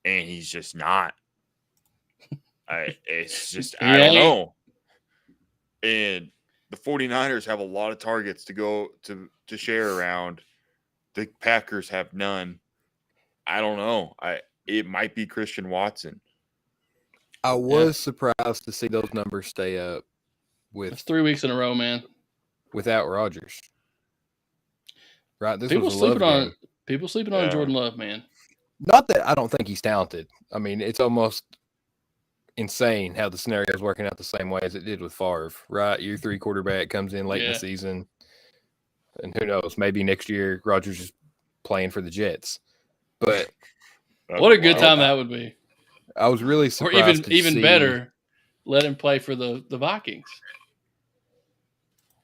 and he's just not. I don't know. And the 49ers have a lot of targets to go to share around. The Packers have none. I don't know. It might be Christian Watson. I was surprised to see those numbers stay up It's 3 weeks in a row, man. Without Rodgers. Right? People sleeping on Jordan Love, man. Not that I don't think he's talented. I mean, it's almost insane how the scenario is working out the same way as it did with Favre, right? Year 3 quarterback comes in late in the season, and who knows? Maybe next year Rodgers is playing for the Jets. But what a good time that would be! I was really surprised. Or even better, let him play for the Vikings.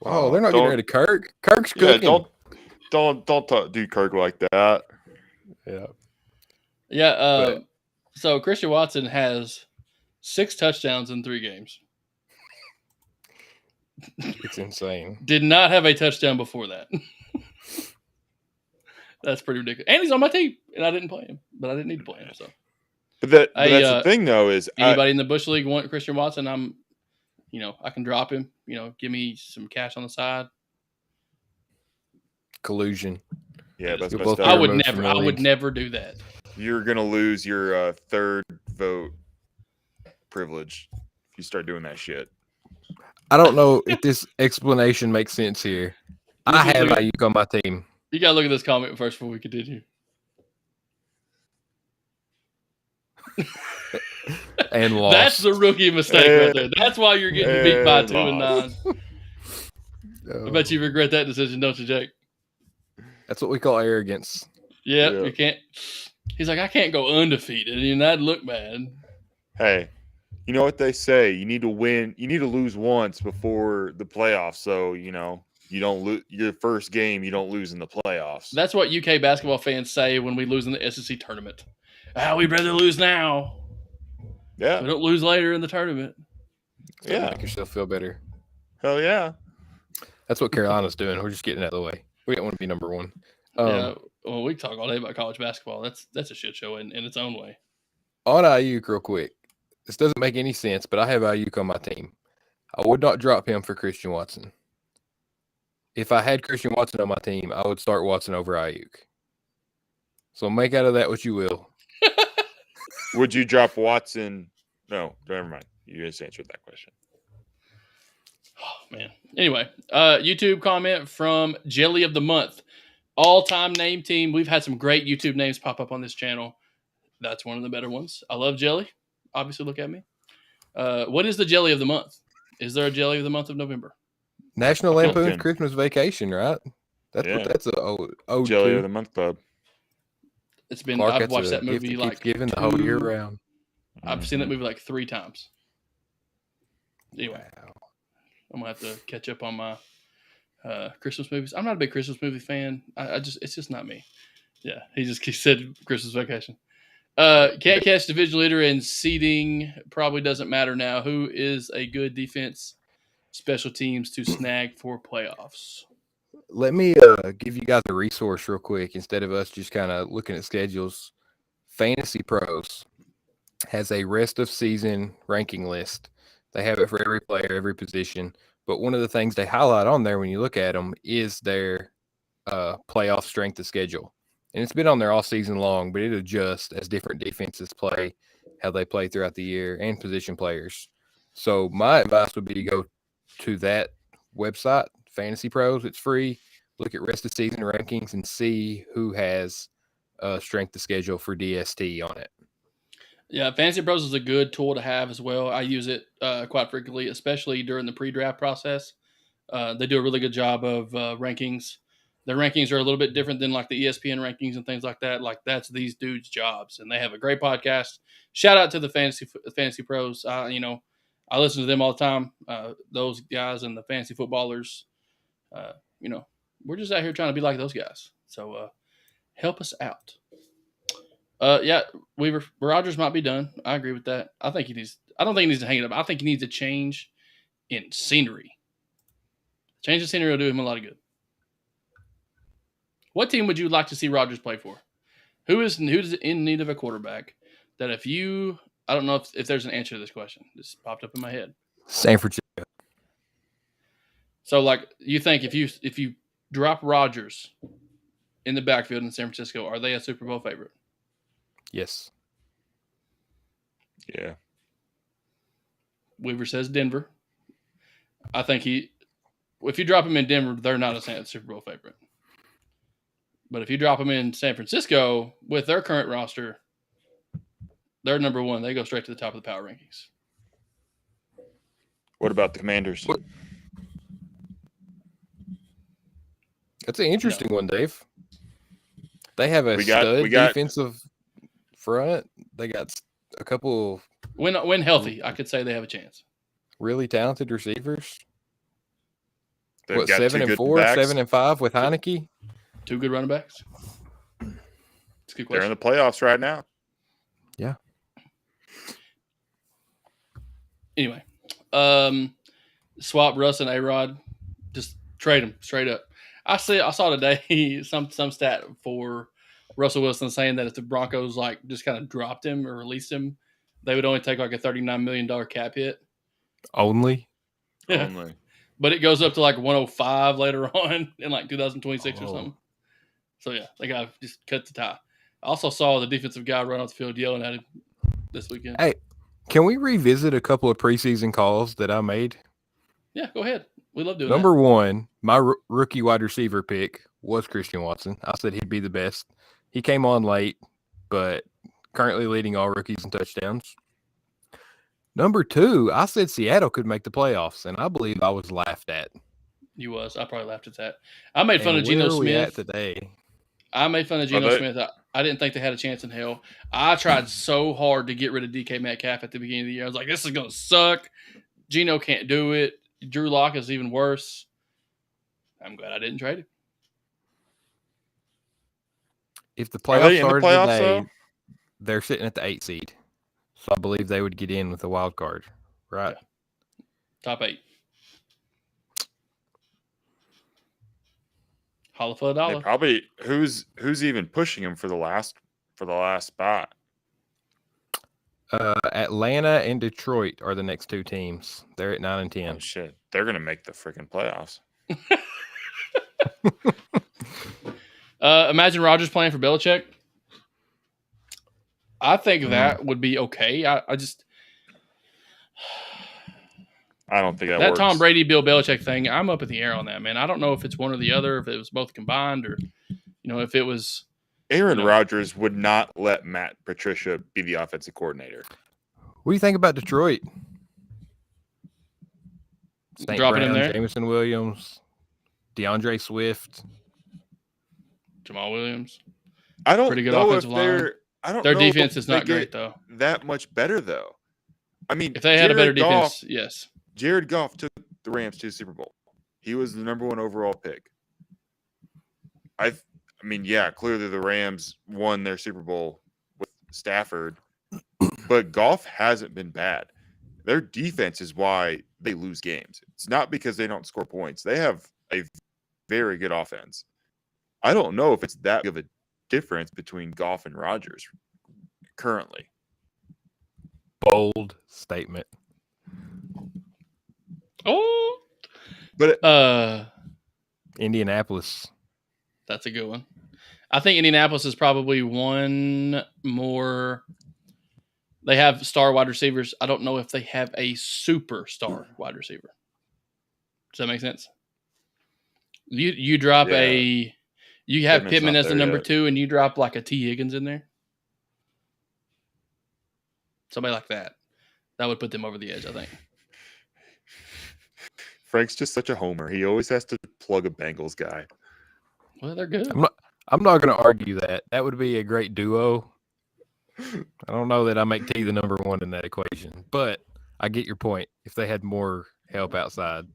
Oh, they're not getting rid of Kirk. Kirk's cooking. Don't do Kirk like that. Yeah. Yeah. So Christian Watson has 6 touchdowns in 3 games. It's insane. Did not have a touchdown before that. That's pretty ridiculous. And he's on my team, and I didn't play him, but I didn't need to play him. So, but that's the thing, though, is anybody in the Bush League want Christian Watson? I can drop him. Give me some cash on the side. Collusion. Yeah, that's I would never do that. You're gonna lose your third vote privilege if if you start doing that shit. I don't know if this explanation makes sense here. I have Look at- Ayuk on my team. You got to look at this comment first before we continue. And lost. That's the rookie mistake right there. That's why you're getting beat by 2-9. I bet you regret that decision, don't you, Jake? That's what we call arrogance. Yeah, Yeah. you can't. He's like, I can't go undefeated, and that'd look bad. Hey, you know what they say? You need to win. You need to lose once before the playoffs. So you don't lose your first game. You don't lose in the playoffs. That's what UK basketball fans say when we lose in the SEC tournament. We'd rather lose now. Yeah, We don't lose later in the tournament. So Yeah. make yourself feel better. hell yeah. That's what Carolina's doing. We're just getting out of the way. We don't want to be number one. Yeah. Well, we can talk all day about college basketball. That's a shit show in its own way. On Ayuk, real quick. This doesn't make any sense, but I have Ayuk on my team. I would not drop him for Christian Watson. If I had Christian Watson on my team, I would start Watson over Ayuk. So make out of that what you will. Would you drop Watson? No, never mind. You just answered that question. Oh, man. Anyway, YouTube comment from Jelly of the Month. All-time name team. We've had some great YouTube names pop up on this channel. That's one of the better ones. I love Jelly. Obviously, look at me. What is the Jelly of the Month? Is there a Jelly of the Month of November? National Lampoon's Pumpkin. Christmas Vacation, right? That's Yeah. what that's a ode Jelly to. of the Month Club. It's been. Clark, I've that's watched a that gift movie that like keeps giving the whole year 2 round. I've seen that movie like 3 times. Anyway, Wow. I'm gonna have to catch up on my Christmas movies. I'm not a big Christmas movie fan. It's just not me. Yeah, he said Christmas Vacation. Can't catch division leader in seeding. Probably doesn't matter now. Who is a good defense, special teams to snag for playoffs? Let me give you guys a resource real quick instead of us just kind of looking at schedules. Fantasy Pros has a rest of season ranking list. They have it for every player, every position. But one of the things they highlight on there when you look at them is their playoff strength of schedule. And it's been on there all season long, but it adjusts as different defenses play, how they play throughout the year, and position players. So my advice would be to go to that website, Fantasy Pros. It's free. Look at rest of season rankings and see who has strength of schedule for DST on it. Yeah, Fantasy Pros is a good tool to have as well. I use it quite frequently, especially during the pre-draft process. They do a really good job of rankings. Their rankings are a little bit different than like the ESPN rankings and things like that. Like that's these dudes' jobs, and they have a great podcast. Shout out to the Fantasy Pros. I listen to them all the time. Those guys and the fantasy footballers. We're just out here trying to be like those guys. So help us out. Yeah, Rodgers might be done. I agree with that. I think he needs. I don't think he needs to hang it up. I think he needs a change in scenery. Change the scenery will do him a lot of good. What team would you like to see Rodgers play for? Who's in need of a quarterback? That I don't know if there's an answer to this question. This popped up in my head. San Francisco. So, like, you think if you drop Rodgers in the backfield in San Francisco, are they a Super Bowl favorite? Yes. Yeah. Weaver says Denver. I think if you drop him in Denver, they're not a Super Bowl favorite. But if you drop them in San Francisco with their current roster, they're number one. They go straight to the top of the power rankings. What about the Commanders? That's an interesting one, Dave. They have a We got- defensive front. They got a couple When healthy, I could say they have a chance. really talented receivers. They've What, got 7-4, 2 good backs. 7-5 with Heineke? 2 good running backs. It's a good They're in question. the playoffs right now. Anyway, swap Russ and A-Rod. Just trade them straight up. I saw today some stat for Russell Wilson saying that if the Broncos like just kind of dropped him or released him, they would only take like a $39 million cap hit. Only? Only. But it goes up to like 105 later on in like 2026 or Oh. something. So yeah, they got to just cut the tie. I also saw the defensive guy run off the field yelling at him this weekend. Hey, Can we revisit a couple of preseason calls that I made? Yeah, go ahead. We love doing Number one, my rookie wide receiver pick was Christian Watson. I said he'd be the best. He came on late, but currently leading all rookies in touchdowns. Number two, I said Seattle could make the playoffs, and I believe I was laughed at. You was. I probably laughed at that. I made fun of Geno Smith today. I made fun of Geno Smith. I didn't think they had a chance in hell. I tried so hard to get rid of DK Metcalf at the beginning of the year. I was like, this is going to suck. Geno can't do it. Drew Lock is even worse. I'm glad I didn't trade him. If the playoffs started today, they're sitting at the 8 seed. So I believe they would get in with a wild card, right? Yeah. Top 8. Holla for a dollar. They probably who's even pushing him for the last spot? Atlanta and Detroit are the next two teams. They're at 9 and 10. Oh shit, they're gonna make the freaking playoffs. Imagine Rodgers playing for Belichick. I think that would be okay. I don't think that that works. Tom Brady, Bill Belichick thing. I'm up in the air on that, man. I don't know if it's one or the other, if it was both combined, or if it was. Aaron Rodgers would not let Matt Patricia be the offensive coordinator. What do you think about Detroit? St. Dropping Brown, him there. Jameson Williams, DeAndre Swift, Jamal Williams. I don't Pretty good know offensive line. Their defense is not great though. That much better though. I mean, if they had a better defense, yes. Jared Goff took the Rams to the Super Bowl. He was the number 1 overall pick. I mean, yeah, clearly the Rams won their Super Bowl with Stafford, but Goff hasn't been bad. Their defense is why they lose games. It's not because they don't score points. They have a very good offense. I don't know if it's that big of a difference between Goff and Rodgers currently. Bold statement. Oh, but Indianapolis. That's a good one. I think Indianapolis is probably one more. They have star wide receivers. I don't know if they have a superstar wide receiver. Does that make sense? You drop you have Pittman as the number 2, and you drop like a T. Higgins in there. Somebody like that. That would put them over the edge, I think. Frank's just such a homer. He always has to plug a Bengals guy. Well, they're good. I'm not going to argue that. That would be a great duo. I don't know that I make T the number 1 in that equation, but I get your point. If they had more help outside.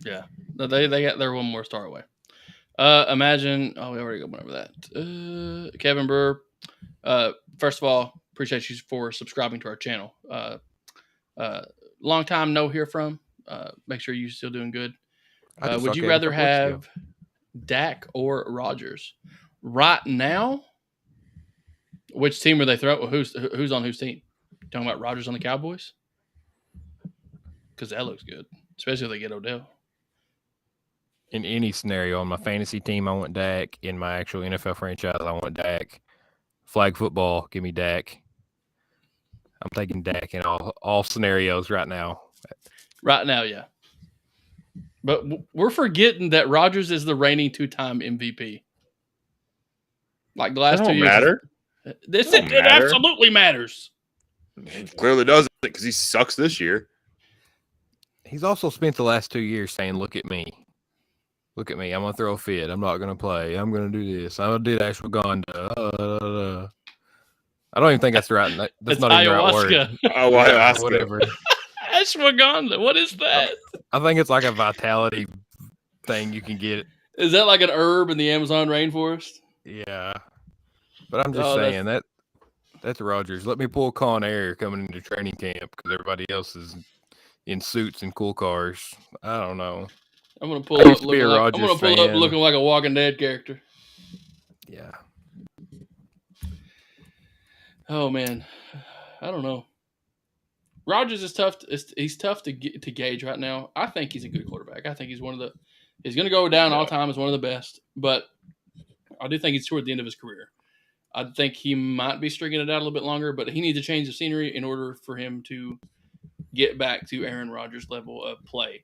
Yeah. They got their one more star away. Imagine. Oh, we already went over that. Kevin Brewer. First of all, appreciate you for subscribing to our channel. Long time no hear from. Make sure you're still doing good. Would you rather have Dak or Rodgers? Right now, which team are they throwing? Who's on whose team? Talking about Rodgers on the Cowboys? Because that looks good, especially if they get Odell. In any scenario, on my fantasy team, I want Dak. In my actual NFL franchise, I want Dak. Flag football, give me Dak. I'm taking Dak in all scenarios right now. Right now, yeah. But we're forgetting that Rodgers is the reigning 2-time MVP. Like the last 2 years. Matter. It absolutely matters. It clearly doesn't because he sucks this year. He's also spent the last 2 years saying, look at me. Look at me. I'm going to throw a fit. I'm not going to play. I'm going to do this. I'm going to do ashwagandha. I don't even think that's right. That's not even the right word. Oh, ayahuasca. Whatever. Ashwagandha. What is that? I think it's like a vitality thing you can get. Is that like an herb in the Amazon rainforest? Yeah. But I'm just saying that's Rodgers. Let me pull Con Air coming into training camp because everybody else is in suits and cool cars. I don't know. I'm gonna pull up looking like a Walking Dead character. Yeah. Oh man, I don't know. Rodgers is tough. He's tough to gauge right now. I think he's a good quarterback. I think he's he's going to go down all time as one of the best. But I do think he's toward the end of his career. I think he might be stringing it out a little bit longer, but he needs to change the scenery in order for him to get back to Aaron Rodgers' level of play.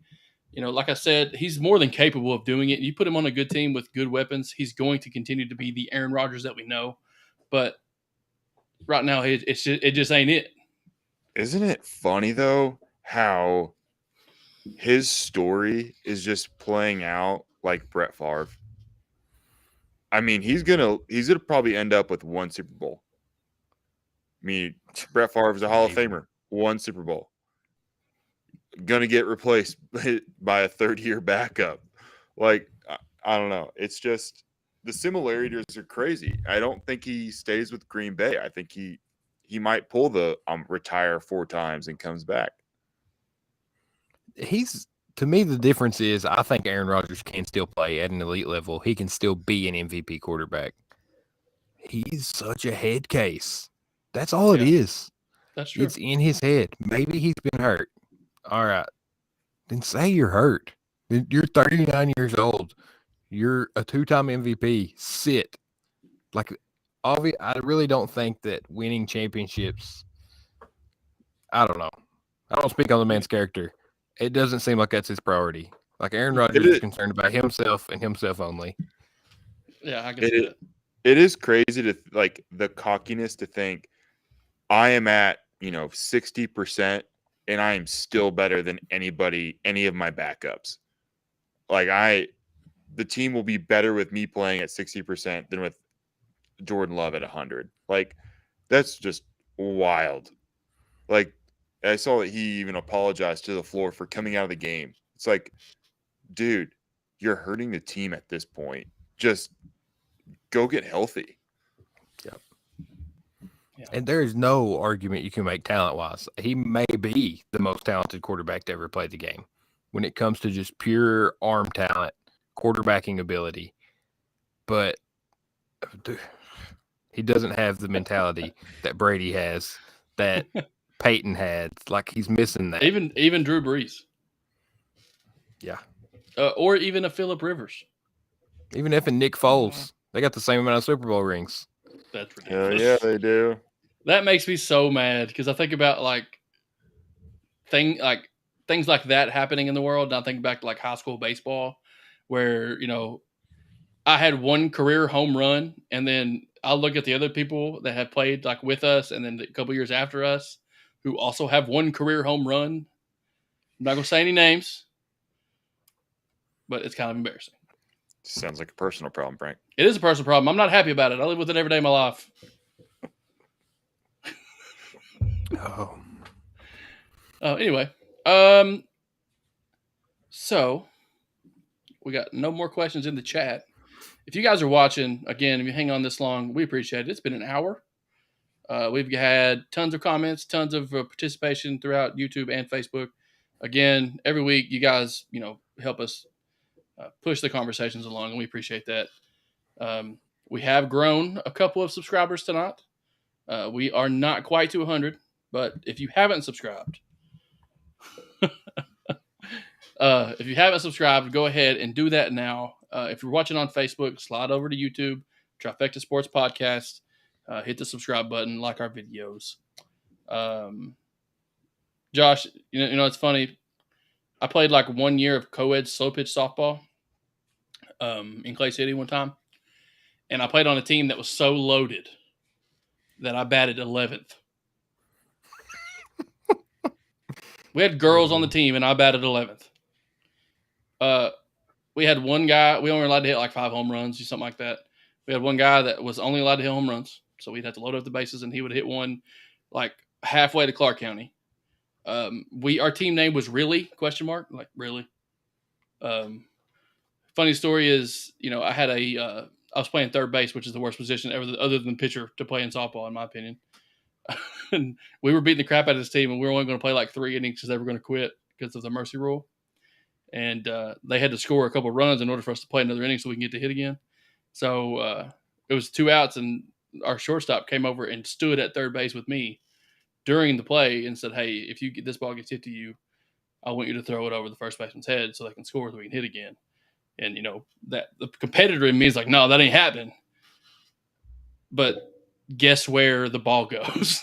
Like I said, he's more than capable of doing it. You put him on a good team with good weapons, he's going to continue to be the Aaron Rodgers that we know. But right now, it just ain't it. Isn't it funny, though, how his story is just playing out like Brett Favre? I mean, he's gonna probably end up with one Super Bowl. I mean, Brett Favre is a Hall of Famer, one Super Bowl. Gonna get replaced by a third-year backup. Like, I don't know. It's just the similarities are crazy. I don't think he stays with Green Bay. I think he might pull the retire 4 times and comes back. To me, the difference is I think Aaron Rodgers can still play at an elite level. He can still be an MVP quarterback. He's such a head case. That's all it is. That's true. It's in his head. Maybe he's been hurt. All right. Then say you're hurt. You're 39 years old. You're a 2-time MVP. Sit. Like, I really don't think that winning championships, I don't know. I don't speak on the man's character. It doesn't seem like that's his priority. Like, Aaron Rodgers is concerned about himself and himself only. Yeah, I can see that. It is crazy to like the cockiness to think I am at 60% and I am still better than any of my backups. Like the team will be better with me playing at 60% than with Jordan Love at 100. Like, that's just wild. Like, I saw that he even apologized to the floor for coming out of the game. It's like, dude, you're hurting the team at this point. Just go get healthy. Yep. Yeah. And there's no argument you can make talent-wise. He may be the most talented quarterback to ever play the game. When it comes to just pure arm talent, quarterbacking ability. But he doesn't have the mentality that Brady has, that Peyton had. Like, he's missing that. Even Drew Brees. Yeah. Or even a Phillip Rivers. Even if Nick Foles. They got the same amount of Super Bowl rings. That's ridiculous. Yeah, they do. That makes me so mad because I think about things like that happening in the world. And I think back to high school baseball where, I had one career home run and then I'll look at the other people that have played with us and then a couple years after us who also have one career home run. I'm not going to say any names, but it's kind of embarrassing. Sounds like a personal problem, Frank. It is a personal problem. I'm not happy about it. I live with it every day of my life. Anyway. So we got no more questions in the chat. If you guys are watching, again, if you hang on this long, we appreciate it. It's been an hour. We've had tons of comments, tons of participation throughout YouTube and Facebook. Again, every week you guys, help us push the conversations along, and we appreciate that. We have grown a couple of subscribers tonight. We are not quite to 100, but if you haven't subscribed, go ahead and do that now. If you're watching on Facebook, slide over to YouTube, Trifecta Sports Podcast. Hit the subscribe button, like our videos. Josh, it's funny. I played 1 year of co-ed slow pitch softball in Clay City one time. And I played on a team that was so loaded that I batted 11th. We had girls on the team, and I batted 11th. We had one guy. We only were allowed to hit 5 home runs or something like that. We had one guy that was only allowed to hit home runs. So we'd have to load up the bases, and he would hit one halfway to Clark County. Our team name was Really? ? Really? Funny story is, I had I was playing third base, which is the worst position ever, other than pitcher to play in softball, in my opinion. And we were beating the crap out of this team, and we were only going to play 3 innings because they were going to quit because of the mercy rule. And they had to score a couple runs in order for us to play another inning so we can get to hit again. So it was 2 outs, and our shortstop came over and stood at third base with me during the play and said, "Hey, if this ball gets hit to you, I want you to throw it over the first baseman's head so they can score so we can hit again." And that the competitor in me is like, "No, that ain't happening." But guess where the ball goes.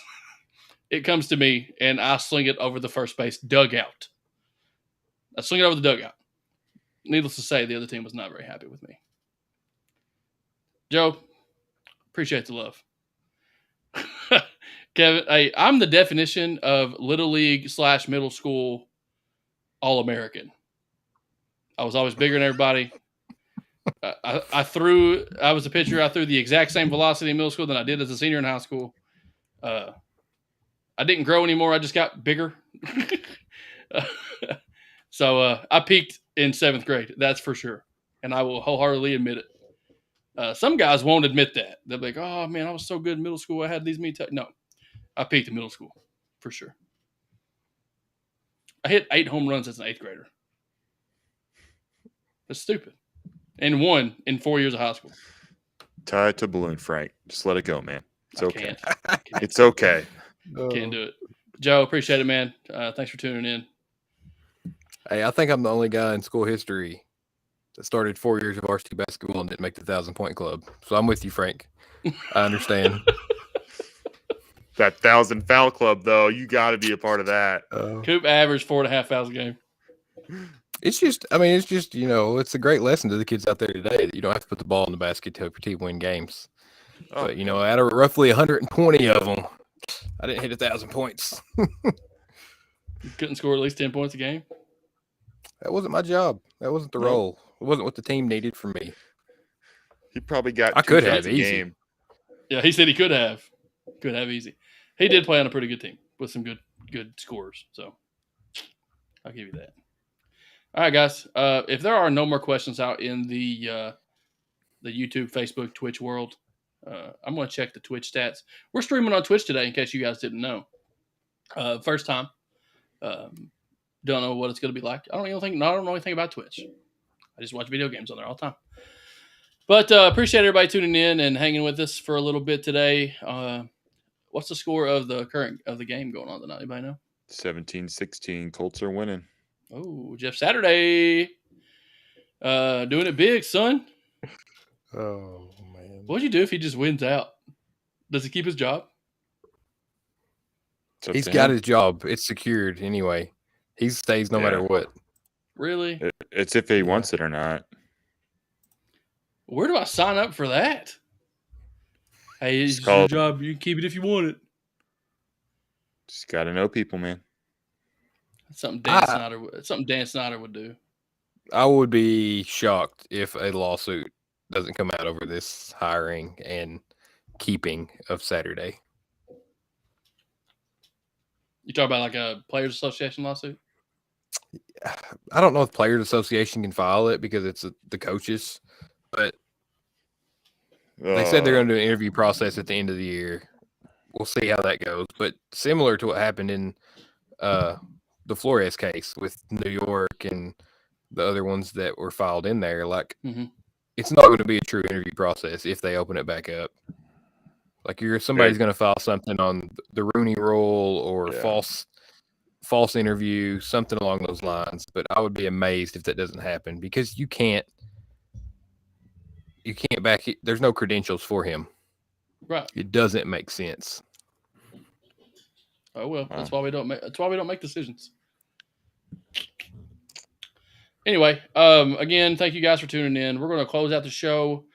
It comes to me, and I sling it over the first base dugout. I sling it over the dugout. Needless to say, the other team was not very happy with me. Joe, appreciate the love. Kevin, hey, I'm the definition of Little League / middle school All-American. I was always bigger than everybody. I was a pitcher. I threw the exact same velocity in middle school than I did as a senior in high school. I didn't grow anymore. I just got bigger. So I peaked in 7th grade. That's for sure. And I will wholeheartedly admit it. Some guys won't admit that. They'll be like, oh, man, I was so good in middle school. I had these No, I peaked in middle school for sure. I hit 8 home runs as an 8th grader. That's stupid. And 1 in 4 years of high school. Tie it to balloon, Frank. Just let it go, man. It's okay. Can't. It's okay. Can't do it. Joe, appreciate it, man. Thanks for tuning in. Hey, I think I'm the only guy in school history that started 4 years of varsity basketball and didn't make the 1,000-point club. So I'm with you, Frank. I understand. That 1,000 foul club, though, you got to be a part of that. Coop averaged 4.5 fouls a game. It's just, it's a great lesson to the kids out there today that you don't have to put the ball in the basket to help your team win games. Oh. But, out of roughly 120 of them, I didn't hit 1,000 points. You couldn't score at least 10 points a game? That wasn't my job. That wasn't the role. It wasn't what the team needed from me. He probably got I 2 could shots have a easy. game. Yeah, he said he could have. Could have easy. He did play on a pretty good team with some good scorers. So I'll give you that. All right, guys. If there are no more questions out in the YouTube, Facebook, Twitch world, I'm going to check the Twitch stats. We're streaming on Twitch today, in case you guys didn't know. First time. Don't know what it's going to be like. I don't know anything about Twitch. I just watch video games on there all the time. But appreciate everybody tuning in and hanging with us for a little bit today. What's the score of the game going on tonight? Anybody know? 17-16. Colts are winning. Oh, Jeff Saturday. Doing it big, son. Oh, man. What'd you do if he just wins out? Does he keep his job? He's got his job. It's secured anyway. He stays no matter what. Really? It's if he wants it or not. Where do I sign up for that? Hey, it's your job. You can keep it if you want it. Just got to know people, man. That's something Dan Snyder would do. I would be shocked if a lawsuit doesn't come out over this hiring and keeping of Saturday. You talk about like a Players Association lawsuit? I don't know if Players Association can file it because it's the coaches, but they said they're going to do an interview process at the end of the year. We'll see how that goes. But similar to what happened in the Flores case with New York and the other ones that were filed in there, it's not going to be a true interview process if they open it back up. Like somebody's going to file something on the Rooney Rule or false interview, something along those lines. But I would be amazed if that doesn't happen because you can't back it. There's no credentials for him. Right. It doesn't make sense. Oh well, that's why we don't make decisions. Anyway, again, thank you guys for tuning in. We're going to close out the show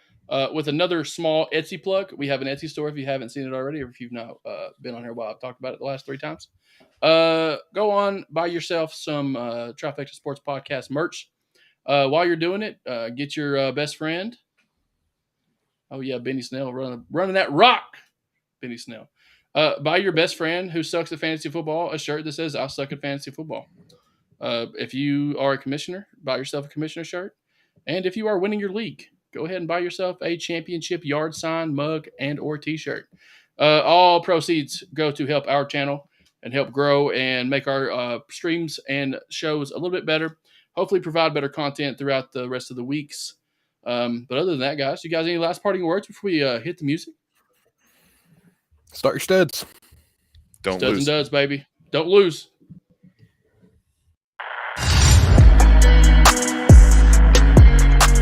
with another small Etsy plug. We have an Etsy store if you haven't seen it already, or if you've not been on here while I've talked about it the last 3 times. Go on, buy yourself some Trifecta Sports Podcast merch. While you're doing it, get your best friend. Oh yeah, Benny Snell running that rock. Benny Snell. Buy your best friend who sucks at fantasy football a shirt that says "I suck at fantasy football." If you are a commissioner, buy yourself a commissioner shirt. And if you are winning your league, go ahead and buy yourself a championship yard sign, mug, and or t-shirt. All proceeds go to help our channel and help grow and make our streams and shows a little bit better. Hopefully provide better content throughout the rest of the weeks. But other than that, guys, you guys any last parting words before we hit the music? Start your studs. Don't Studs lose. and duds, baby. Don't lose.